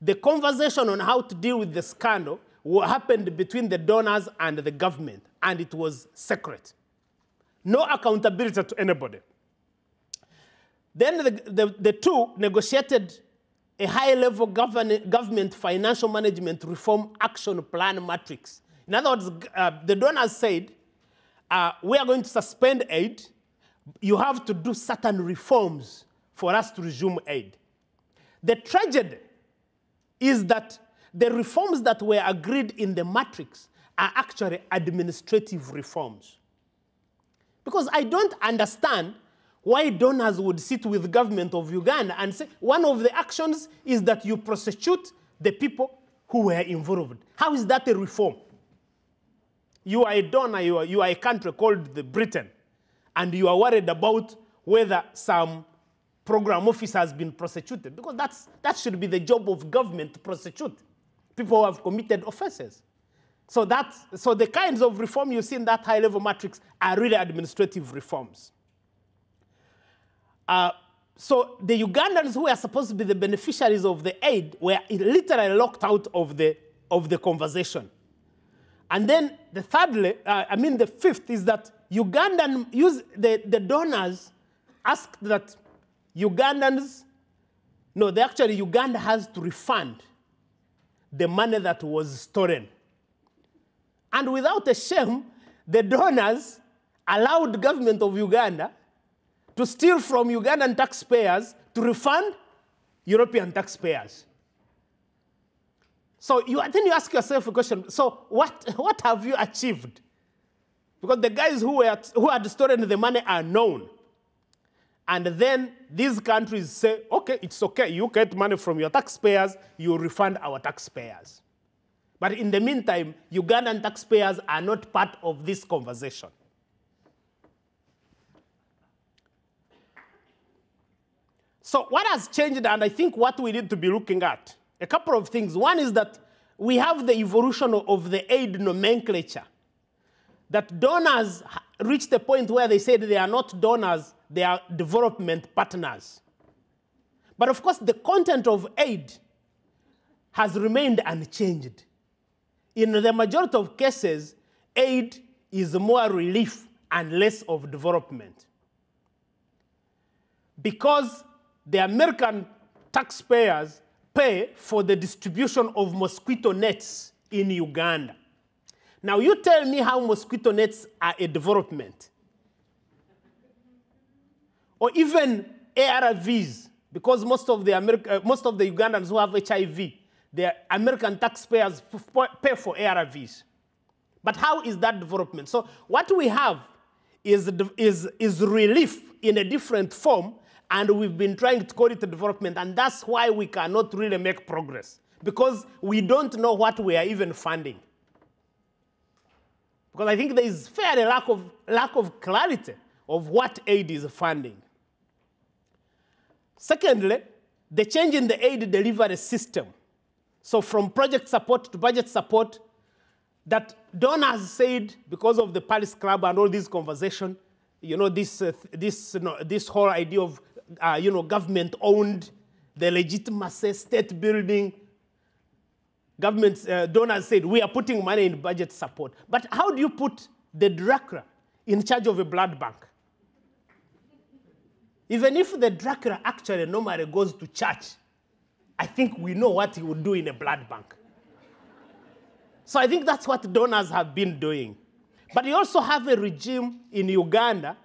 Speaker 3: the conversation on how to deal with the scandal happened between the donors and the government, and it was secret. No accountability to anybody. Then the two negotiated a high-level government financial management reform action plan matrix. In other words, the donors said, we are going to suspend aid. You have to do certain reforms for us to resume aid. The tragedy is that the reforms that were agreed in the matrix are actually administrative reforms. Because I don't understand why donors would sit with the government of Uganda and say, one of the actions is that you prosecute the people who were involved. How is that a reform? You are a donor, you are a country called Britain, and you are worried about whether some program officer has been prosecuted, because that should be the job of government, to prosecute people who have committed offenses. So the kinds of reform you see in that high-level matrix are really administrative reforms. So the Ugandans who are supposed to be the beneficiaries of the aid were literally locked out of the conversation. And then the fifth is that the donors asked that Uganda has to refund the money that was stolen. And without a shame, the donors allowed the government of Uganda to steal from Ugandan taxpayers to refund European taxpayers. So then you ask yourself a question, so what have you achieved? Because the guys who had stolen the money are known. And then these countries say, okay, it's okay. You get money from your taxpayers, you refund our taxpayers. But in the meantime, Ugandan taxpayers are not part of this conversation. So what has changed, and I think what we need to be looking at, a couple of things. One is that we have the evolution of the aid nomenclature, that donors reached a point where they said they are not donors, they are development partners. But of course, the content of aid has remained unchanged. In the majority of cases, aid is more relief and less of development. Because the American taxpayers pay for the distribution of mosquito nets in Uganda. Now, you tell me how mosquito nets are a development. Or even ARVs, because most of the Ugandans who have HIV, the American taxpayers pay for ARVs. But how is that development? So what we have is relief in a different form, and we've been trying to call it a development, and that's why we cannot really make progress, because we don't know what we are even funding. Because I think there is fairly lack of clarity of what aid is funding. Secondly, the change in the aid delivery system. So from project support to budget support, that donors said, because of the Paris Club and all this conversation, you know, this whole idea of government-owned, the legitimacy, state building, donors said, we are putting money in budget support. But how do you put the director in charge of a blood bank? Even if the director actually normally goes to church, I think we know what he would do in a blood bank. So I think that's what donors have been doing. But you also have a regime in Uganda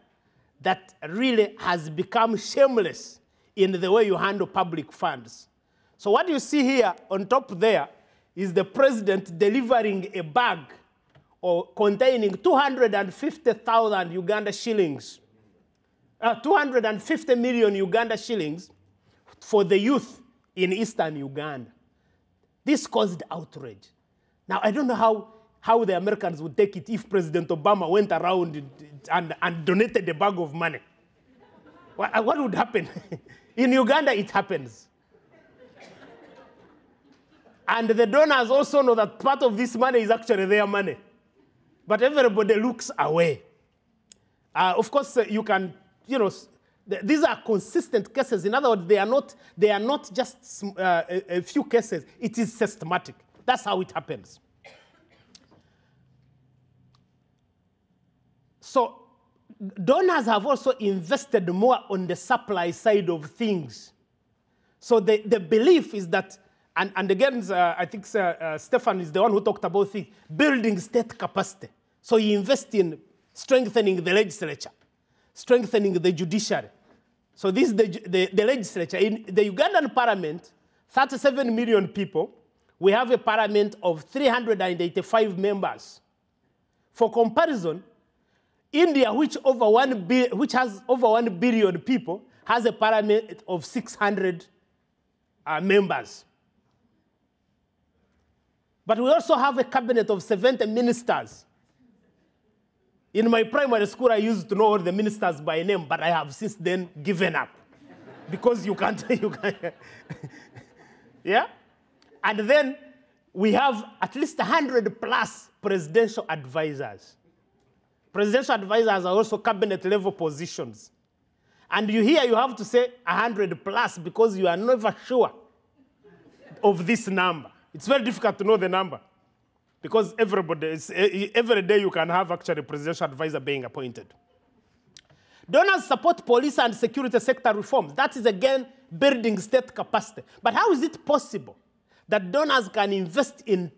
Speaker 3: that really has become shameless in the way you handle public funds. So what you see here on top there is the president delivering a bag containing 250,000 Uganda shillings, 250 million Uganda shillings for the youth in eastern Uganda. This caused outrage. Now, I don't know how the Americans would take it if President Obama went around and donated a bag of money. What would happen? In Uganda, it happens. And the donors also know that part of this money is actually their money. But everybody looks away. Of course, you can, these are consistent cases. In other words, they are not just a few cases. It is systematic. That's how it happens. So donors have also invested more on the supply side of things. So the belief is that, and again, I think Stefan is the one who talked about things, building state capacity. So you invest in strengthening the legislature, strengthening the judiciary. So this is the legislature. In the Ugandan parliament, 37 million people, we have a parliament of 385 members. For comparison, India, which has over 1 billion people, has a parliament of 600 members. But we also have a cabinet of 70 ministers. In my primary school, I used to know all the ministers by name, but I have since then given up. Because you can't. Yeah? And then we have at least 100 plus presidential advisors. Presidential advisors are also cabinet-level positions. And you have to say 100 plus because you are never sure of this number. It's very difficult to know the number because every day you can have actually a presidential advisor being appointed. Donors support police and security sector reforms. That is, again, building state capacity. But how is it possible that donors can invest in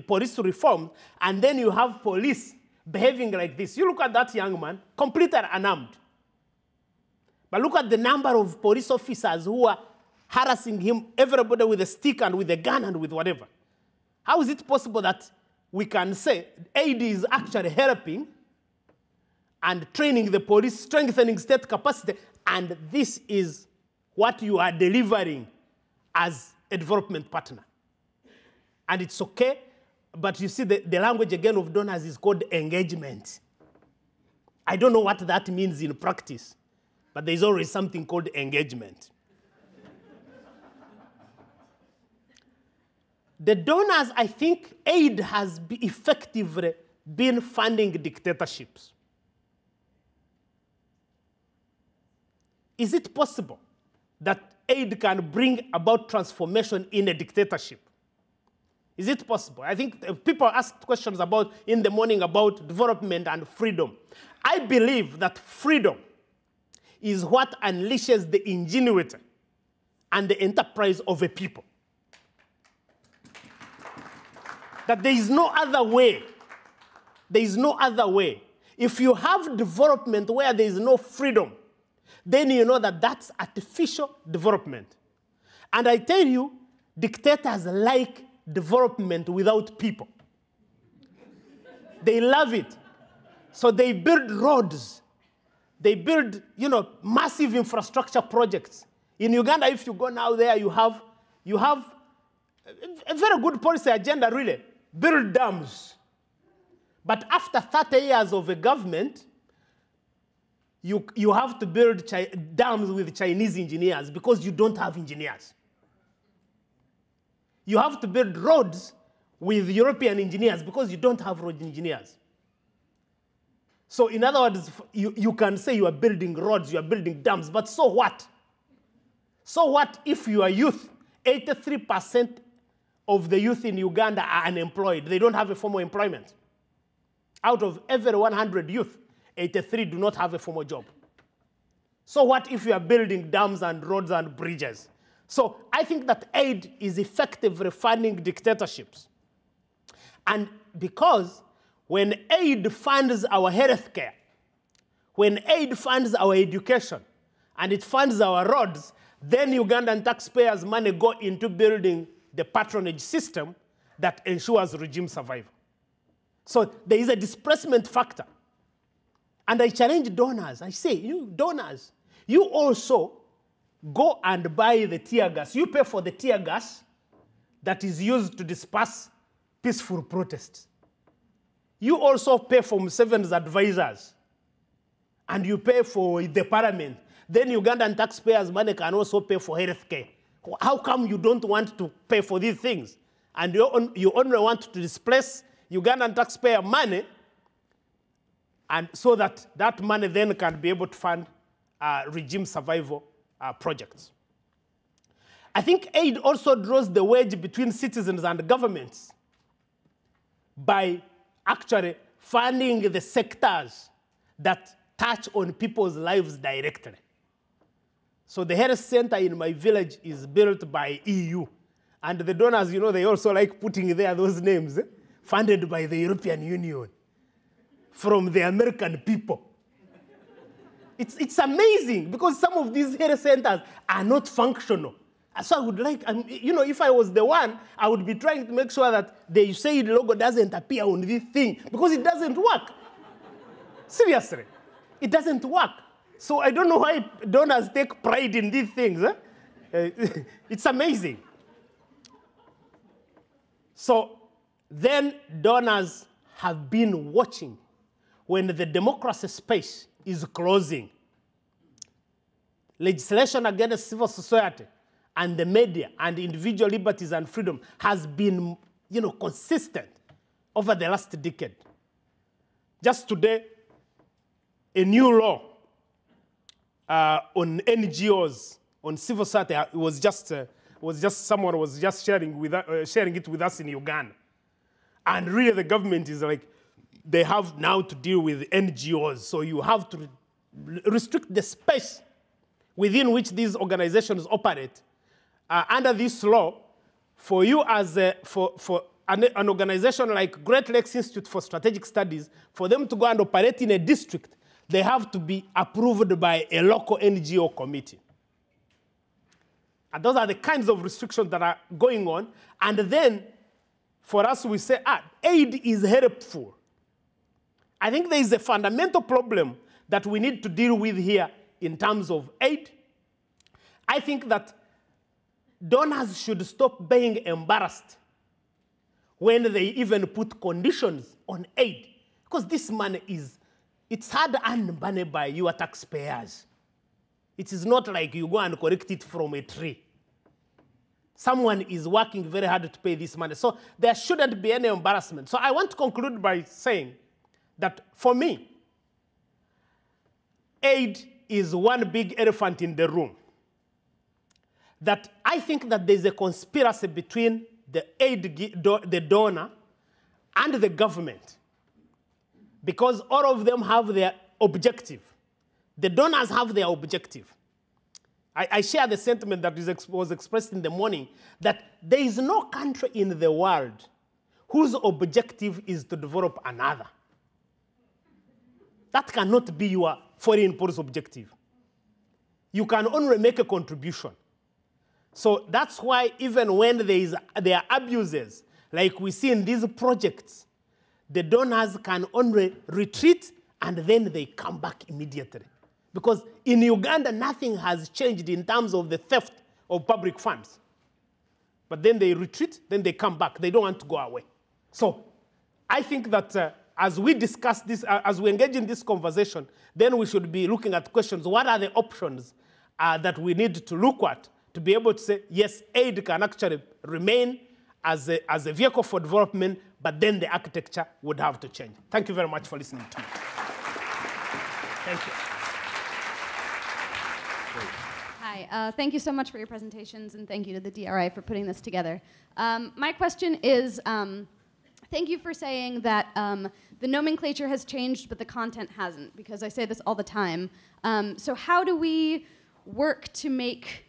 Speaker 3: police reform and then you have police behaving like this? You look at that young man, completely unarmed. But look at the number of police officers who are harassing him, everybody with a stick and with a gun and with whatever. How is it possible that we can say aid is actually helping and training the police, strengthening state capacity, and this is what you are delivering as a development partner. And it's okay, but you see the language again of donors is called engagement. I don't know what that means in practice, but there's always something called engagement. The donors, I think aid has effectively been funding dictatorships. Is it possible that aid can bring about transformation in a dictatorship? Is it possible? I think people asked questions in the morning about development and freedom. I believe that freedom is what unleashes the ingenuity and the enterprise of a people. That there is no other way. There is no other way. If you have development where there is no freedom, then you know that that's artificial development. And I tell you, dictators like development without people. They love it. So they build roads. They build, massive infrastructure projects. In Uganda, if you go now there, you have a very good policy agenda, really. Build dams. But after 30 years of a government, you have to build dams with Chinese engineers because you don't have engineers. You have to build roads with European engineers because you don't have road engineers. So in other words, you can say you are building roads, you are building dams, but so what? So what if your youth, 83% of the youth in Uganda are unemployed? They don't have a formal employment. Out of every 100 youth, 83 do not have a formal job. So what if you are building dams and roads and bridges? So I think that aid is effectively funding dictatorships. And because when aid funds our healthcare, when aid funds our education, and it funds our roads, then Ugandan taxpayers' money go into building the patronage system that ensures regime survival. So there is a displacement factor. And I challenge donors. I say, you donors, you also go and buy the tear gas. You pay for the tear gas that is used to disperse peaceful protests. You also pay for Museveni's advisors. And you pay for the parliament. Then Ugandan taxpayers' money can also pay for health care. How come you don't want to pay for these things? And you only want to displace Ugandan taxpayer money, and so that that money then can be able to fund regime survival projects. I think aid also draws the wedge between citizens and governments by actually funding the sectors that touch on people's lives directly. So the health center in my village is built by EU. And the donors, they also like putting there those names, funded by the European Union, from the American people. It's amazing, because some of these health centers are not functional. So I would like, if I was the one, I would be trying to make sure that the USAID logo doesn't appear on this thing, because it doesn't work. Seriously, it doesn't work. So I don't know why donors take pride in these things. It's amazing. So then donors have been watching when the democracy space is closing. Legislation against civil society and the media and individual liberties and freedom has been, consistent over the last decade. Just today, a new law on NGOs, on civil society, someone was just sharing it with us in Uganda. And really the government is like, they have now to deal with NGOs. So you have to restrict the space within which these organizations operate. Under this law, for you as for an organization like Great Lakes Institute for Strategic Studies, for them to go and operate in a district, they have to be approved by a local NGO committee. And those are the kinds of restrictions that are going on. And then, for us, we say, aid is helpful. I think there is a fundamental problem that we need to deal with here in terms of aid. I think that donors should stop being embarrassed when they even put conditions on aid. Because this money it's hard-earned money by your taxpayers. It is not like you go and collect it from a tree. Someone is working very hard to pay this money. So there shouldn't be any embarrassment. So I want to conclude by saying that for me, aid is one big elephant in the room. That I think that there's a conspiracy between the donor and the government, because all of them have their objective. The donors have their objective. I share the sentiment that was expressed in the morning, that there is no country in the world whose objective is to develop another. That cannot be your foreign policy objective. You can only make a contribution. So that's why even when there are abuses, like we see in these projects, the donors can only retreat and then they come back immediately. Because in Uganda, nothing has changed in terms of the theft of public funds. But then they retreat, then they come back. They don't want to go away. So I think that as we discuss this, as we engage in this conversation, then we should be looking at questions. What are the options that we need to look at to be able to say, yes, aid can actually remain as a vehicle for development, but then the architecture would have to change. Thank you very much for listening to me. Thank you.
Speaker 4: Hi, thank you so much for your presentations, and thank you to the DRI for putting this together. My question is, thank you for saying that the nomenclature has changed, but the content hasn't, because I say this all the time. So how do we work to make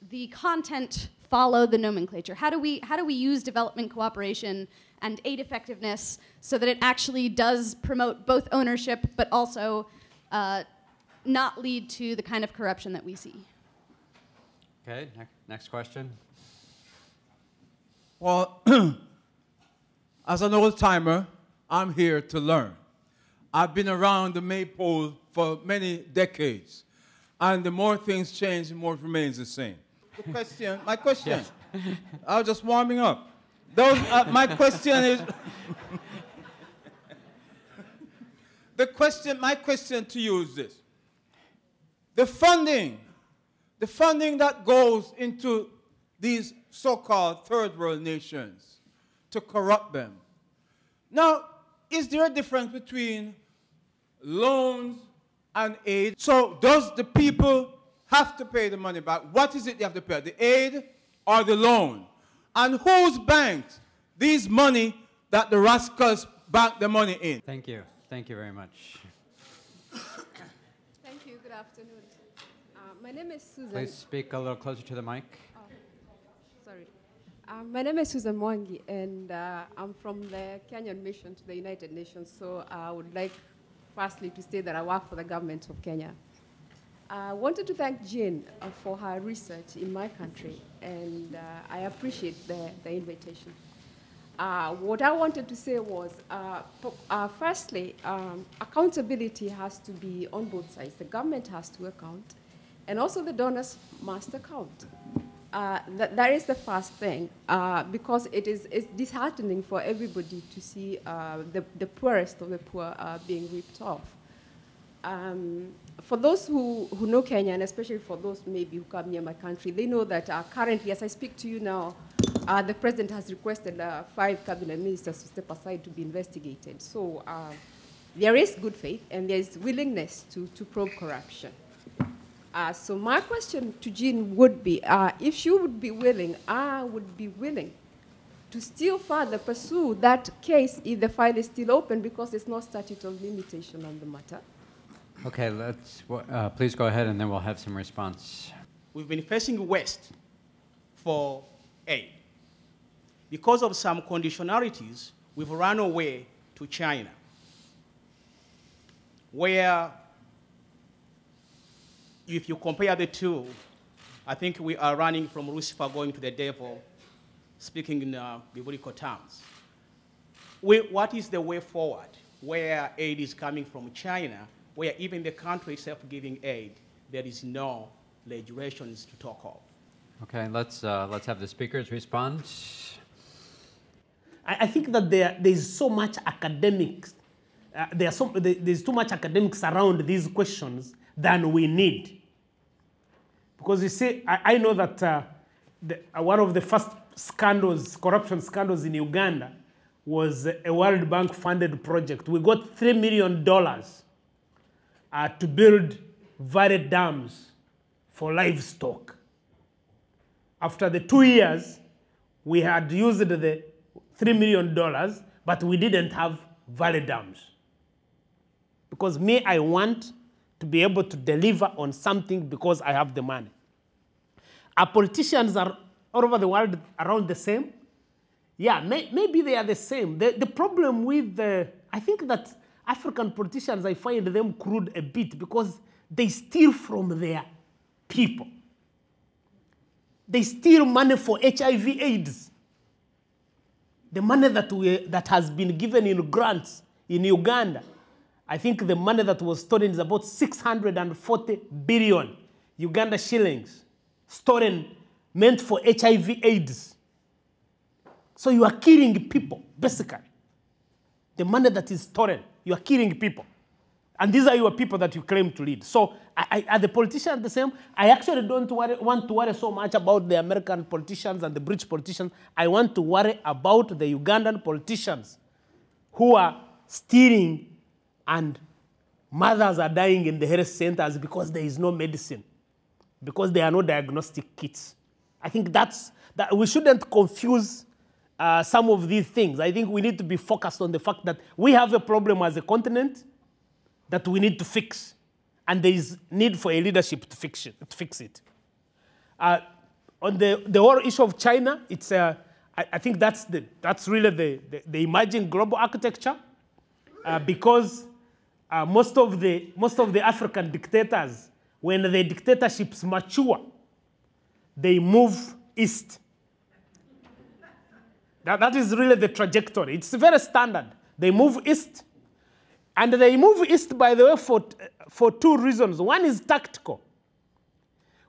Speaker 4: the content follow the nomenclature? How do we use development cooperation and aid effectiveness so that it actually does promote both ownership, but also not lead to the kind of corruption that we see?
Speaker 1: Okay, next question.
Speaker 5: Well, as an old-timer, I'm here to learn. I've been around the maypole for many decades, and the more things change, the more it remains the same. The question, my question, yes. I was just warming up. My question is, my question to you is this. The funding that goes into these so-called third world nations to corrupt them. Now, is there a difference between loans and aid? So does the people have to pay the money back? What is it they have to pay, the aid or the loan? And whose banks these money that the rascals bank the money in?
Speaker 1: Thank you. Thank you very much.
Speaker 6: Thank you. Good afternoon. My name is Susan.
Speaker 1: Please speak a little closer to the mic.
Speaker 6: Oh, sorry. My name is Susan Mwangi, and I'm from the Kenyan mission to the United Nations. So I would like, firstly, to say that I work for the government of Kenya. I wanted to thank Jean for her research in my country, and I appreciate the invitation. What I wanted to say was, firstly, accountability has to be on both sides. The government has to account, and also the donors must account. That is the first thing, because it's disheartening for everybody to see the poorest of the poor being ripped off. For those who know Kenya, and especially for those maybe who come near my country, they know that currently, as I speak to you now, the president has requested 5 cabinet ministers to step aside to be investigated. So there is good faith, and there is willingness to probe corruption. So my question to Jean would be, if she would be willing, I would be willing to still further pursue that case if the file is still open, because there's no statute of limitation on the matter.
Speaker 1: Okay, please go ahead, and then we'll have some response.
Speaker 7: We've been facing West for aid. Because of some conditionalities, we've run away to China, where if you compare the two, I think we are running from Lucifer going to the devil, speaking in biblical terms. What is the way forward? where aid is coming from China, where even the country itself giving aid, there is no regulations to talk of.
Speaker 1: Okay, let's have the speakers respond.
Speaker 3: I think that there's so much academics. There's too much academics around these questions than we need. Because you see, I know that one of the first scandals, corruption scandals in Uganda, was a World Bank funded project. We got $3 million to build varied dams for livestock. After the 2 years, we had used the $3 million, but we didn't have valid dams. Because me, I want to be able to deliver on something because I have the money. Our politicians are all over the world around the same. Yeah, maybe they are the same. The problem with I think that African politicians, I find them crude a bit because they steal from their people. They steal money for HIV/AIDS. The money that has been given in grants in Uganda, I think the money that was stolen is about 640 billion Uganda shillings, stolen, meant for HIV/AIDS. So you are killing people, basically. The money that is stolen, you are killing people. And these are your people that you claim to lead. So are the politicians the same? I actually don't want to worry so much about the American politicians and the British politicians. I want to worry about the Ugandan politicians who are stealing and mothers are dying in the health centers because there is no medicine, because there are no diagnostic kits. I think that we shouldn't confuse some of these things. I think we need to be focused on the fact that we have a problem as a continent that we need to fix, and there is need for a leadership to fix it. On the whole issue of China, it's I think that's really the emerging global architecture, because most of the African dictators, when the dictatorships mature, they move east. That is really the trajectory. It's very standard. They move east. And they move east, by the way, for two reasons. One is tactical.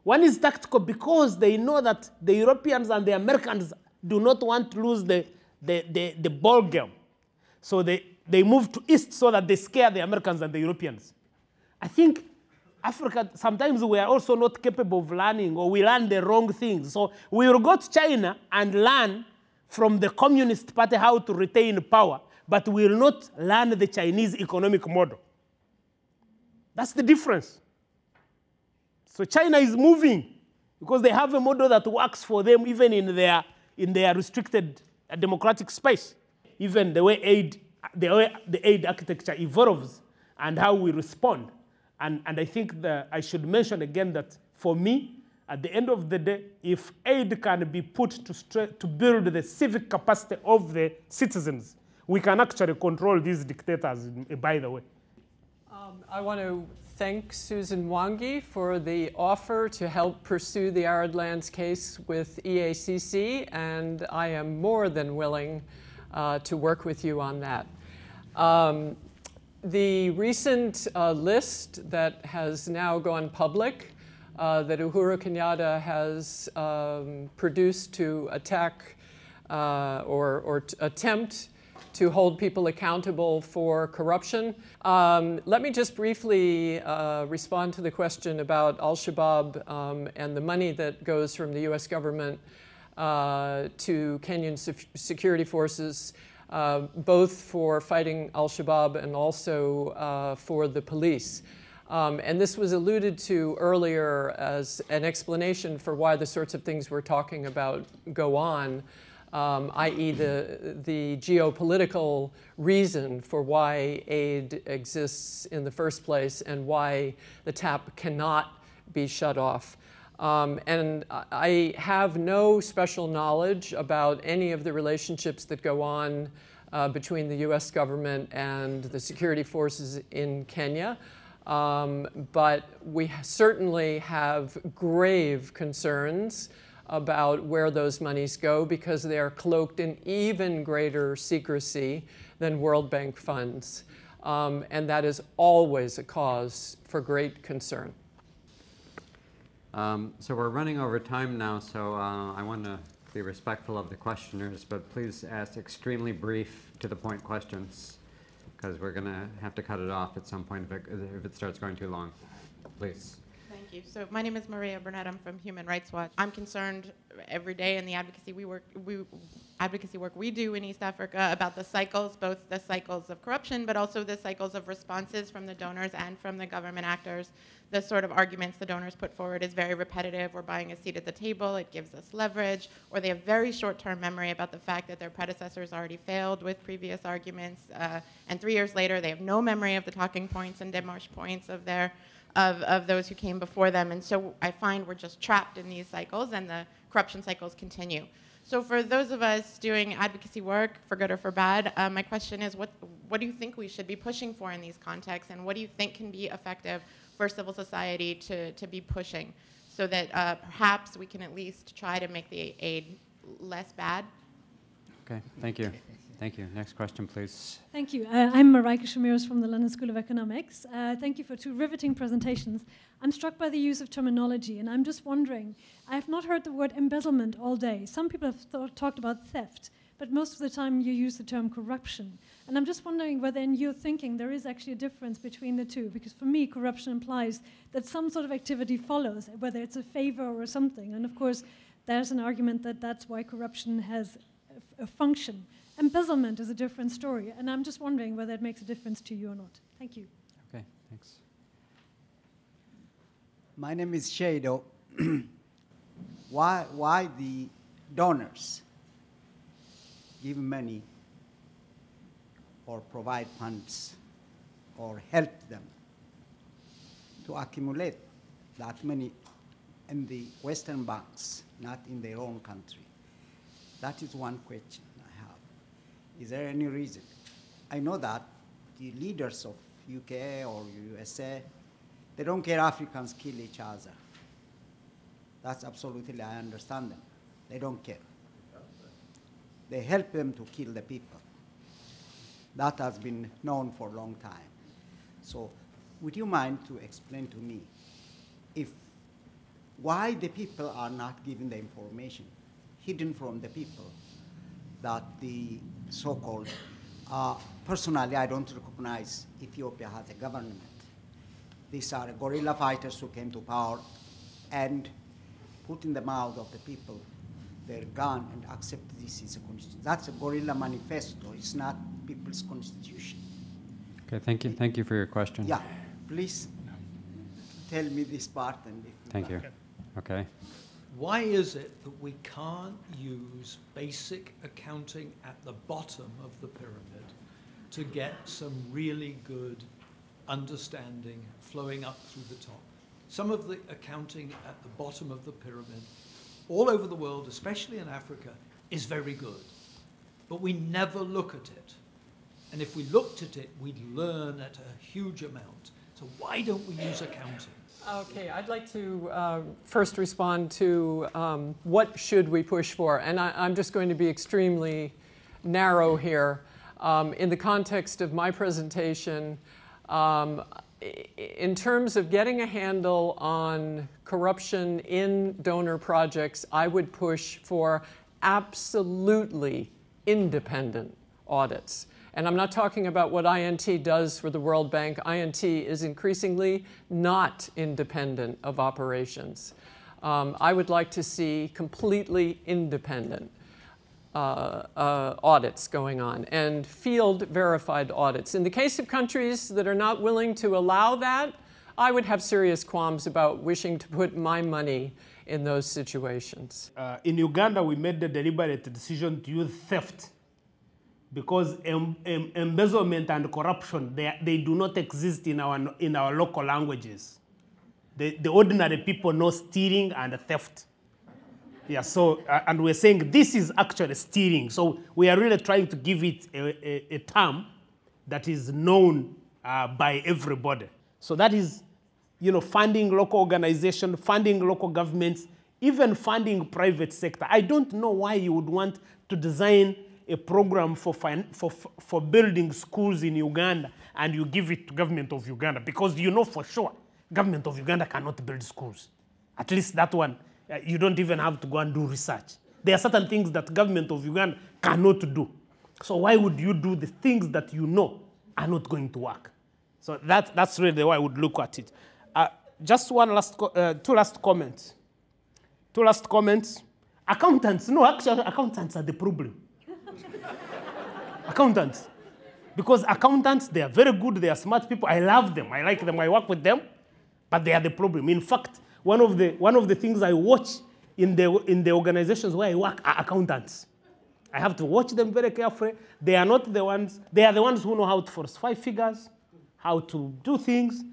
Speaker 3: One is tactical because they know that the Europeans and the Americans do not want to lose the ball game. So they move to east so that they scare the Americans and the Europeans. I think Africa, sometimes we are also not capable of learning, or we learn the wrong things. So we will go to China and learn from the Communist Party how to retain power, but we will not learn the Chinese economic model. That's the difference. So China is moving because they have a model that works for them even in their restricted democratic space. Even the way the aid architecture evolves and how we respond. And I think that I should mention again that for me, at the end of the day, if aid can be put to build the civic capacity of the citizens, we can actually control these dictators, by the way.
Speaker 2: I want to thank Susan Mwangi for the offer to help pursue the Arid Lands case with EACC, and I am more than willing to work with you on that. The recent list that has now gone public that Uhuru Kenyatta has produced to attack or attempt to hold people accountable for corruption. Let me just briefly respond to the question about Al-Shabaab and the money that goes from the US government to Kenyan security forces, both for fighting Al-Shabaab and also for the police. And this was alluded to earlier as an explanation for why the sorts of things we're talking about go on, i.e. the geopolitical reason for why aid exists in the first place and why the tap cannot be shut off. And I have no special knowledge about any of the relationships that go on between the US government and the security forces in Kenya. But we certainly have grave concerns about where those monies go because they are cloaked in even greater secrecy than World Bank funds. And that is always a cause for great concern.
Speaker 1: So we're running over time now, so I want to be respectful of the questioners, but please ask extremely brief, to the point questions, because we're going to have to cut it off at some point if it starts going too long. Please.
Speaker 8: Thank you. So my name is Maria Burnett. I'm from Human Rights Watch. I'm concerned every day in the advocacy work we do in East Africa about the cycles, both the cycles of corruption, but also the cycles of responses from the donors and from the government actors. The sort of arguments the donors put forward is very repetitive. We're buying a seat at the table. It gives us leverage. Or they have very short-term memory about the fact that their predecessors already failed with previous arguments. And 3 years later, they have no memory of the talking points and démarche points of those who came before them. And so I find we're just trapped in these cycles, and the corruption cycles continue. So for those of us doing advocacy work, for good or for bad, my question is, what do you think we should be pushing for in these contexts, and what do you think can be effective for civil society to be pushing so that perhaps we can at least try to make the aid less bad?
Speaker 1: Okay, thank you. Thank you. Next question, please.
Speaker 9: Thank you. I'm Marijke Shamiris from the London School of Economics. Thank you for 2 riveting presentations. I'm struck by the use of terminology, and I'm just wondering, I have not heard the word embezzlement all day. Some people have talked about theft, but most of the time you use the term corruption. And I'm just wondering whether in your thinking there is actually a difference between the two, because for me, corruption implies that some sort of activity follows, whether it's a favor or something. And of course, there's an argument that that's why corruption has a function. Embezzlement is a different story, and I'm just wondering whether it makes a difference to you or not. Thank you.
Speaker 1: Okay, thanks.
Speaker 10: My name is Shado. Why the donors give money or provide funds or help them to accumulate that money in the Western banks, not in their own country? That is one question I have. Is there any reason? I know that the leaders of UK or USA, they don't care Africans kill each other. That's absolutely, I understand them. They don't care. They help them to kill the people. That has been known for a long time. So would you mind to explain to me why the people are not giving the information hidden from the people that the so-called, personally I don't recognize Ethiopia has a government. These are guerrilla fighters who came to power and put in the mouth of the people their gun and accept this is a constitution. That's a guerrilla manifesto. It's not people's constitution.
Speaker 1: Okay, thank you. Thank you for your question.
Speaker 10: Yeah, please tell me this part.
Speaker 1: Thank you. Okay.
Speaker 11: Why is it that we can't use basic accounting at the bottom of the pyramid to get some really good understanding flowing up through the top? Some of the accounting at the bottom of the pyramid, all over the world, especially in Africa, is very good. But we never look at it. And if we looked at it, we'd learn at a huge amount. So why don't we use accounting?
Speaker 2: Okay, I'd like to first respond to what should we push for. And I'm just going to be extremely narrow here. In the context of my presentation, in terms of getting a handle on corruption in donor projects, I would push for absolutely independent audits. And I'm not talking about what INT does for the World Bank. INT is increasingly not independent of operations. I would like to see completely independent audits going on and field verified audits. In the case of countries that are not willing to allow that, I would have serious qualms about wishing to put my money in those situations.
Speaker 3: In Uganda, we made the deliberate decision to use theft because embezzlement and corruption, they do not exist in our local languages. The ordinary people know stealing and theft. Yeah, so, and we're saying this is actually stealing. So we are really trying to give it a term that is known by everybody. So that is, funding local organizations, funding local governments even funding private sector. I don't know why you would want to design a program for building schools in Uganda and you give it to government of Uganda, because you know for sure government of Uganda cannot build schools. At least that one, you don't even have to go and do research. There are certain things that government of Uganda cannot do. So why would you do the things that you know are not going to work? So that's really the way I would look at it. Just two last comments. Two last comments. Accountants, no, actually accountants are the problem. Accountants. Because accountants, they are very good, they are smart people. I love them, I like them, I work with them, but they are the problem. In fact, one of the things I watch in the organizations where I work are accountants. I have to watch them very carefully. They are not the ones, they are the ones who know how to falsify figures, how to do things,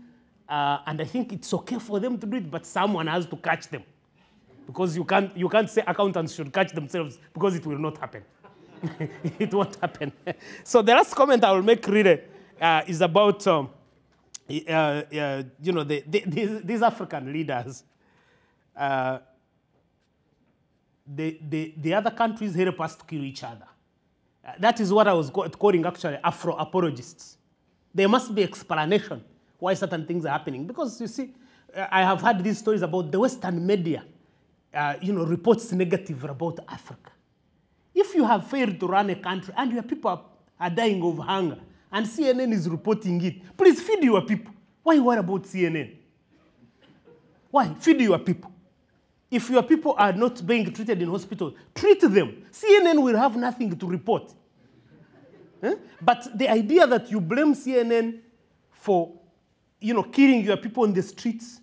Speaker 3: and I think it's okay for them to do it, but someone has to catch them. Because you can't say accountants should catch themselves, because it will not happen. It won't happen. So the last comment I will make really is about you know, these African leaders. The other countries help us to kill each other. That is what I was calling actually Afro Apologists. There must be explanation why certain things are happening. Because you see, I have heard these stories about the Western media, you know, reports negative about Africa. If you have failed to run a country and your people are dying of hunger and CNN is reporting it, please feed your people. Why worry about CNN? Why? Feed your people. If your people are not being treated in hospitals, treat them. CNN will have nothing to report. But the idea that you blame CNN for, you know, killing your people on the streets,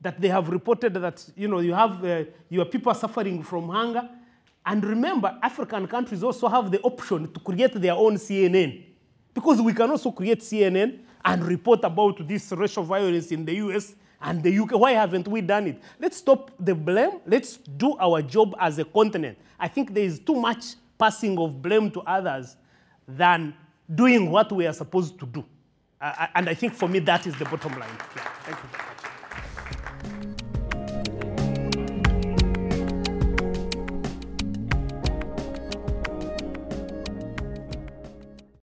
Speaker 3: that they have reported that, you know, you have your people are suffering from hunger. And remember, African countries also have the option to create their own CNN. Because we can also create CNN and report about this racial violence in the US and the UK. Why haven't we done it? Let's stop the blame. Let's do our job as a continent. I think there is too much passing of blame to others than doing what we are supposed to do. And I think for me, that is the bottom line. Yeah, thank you.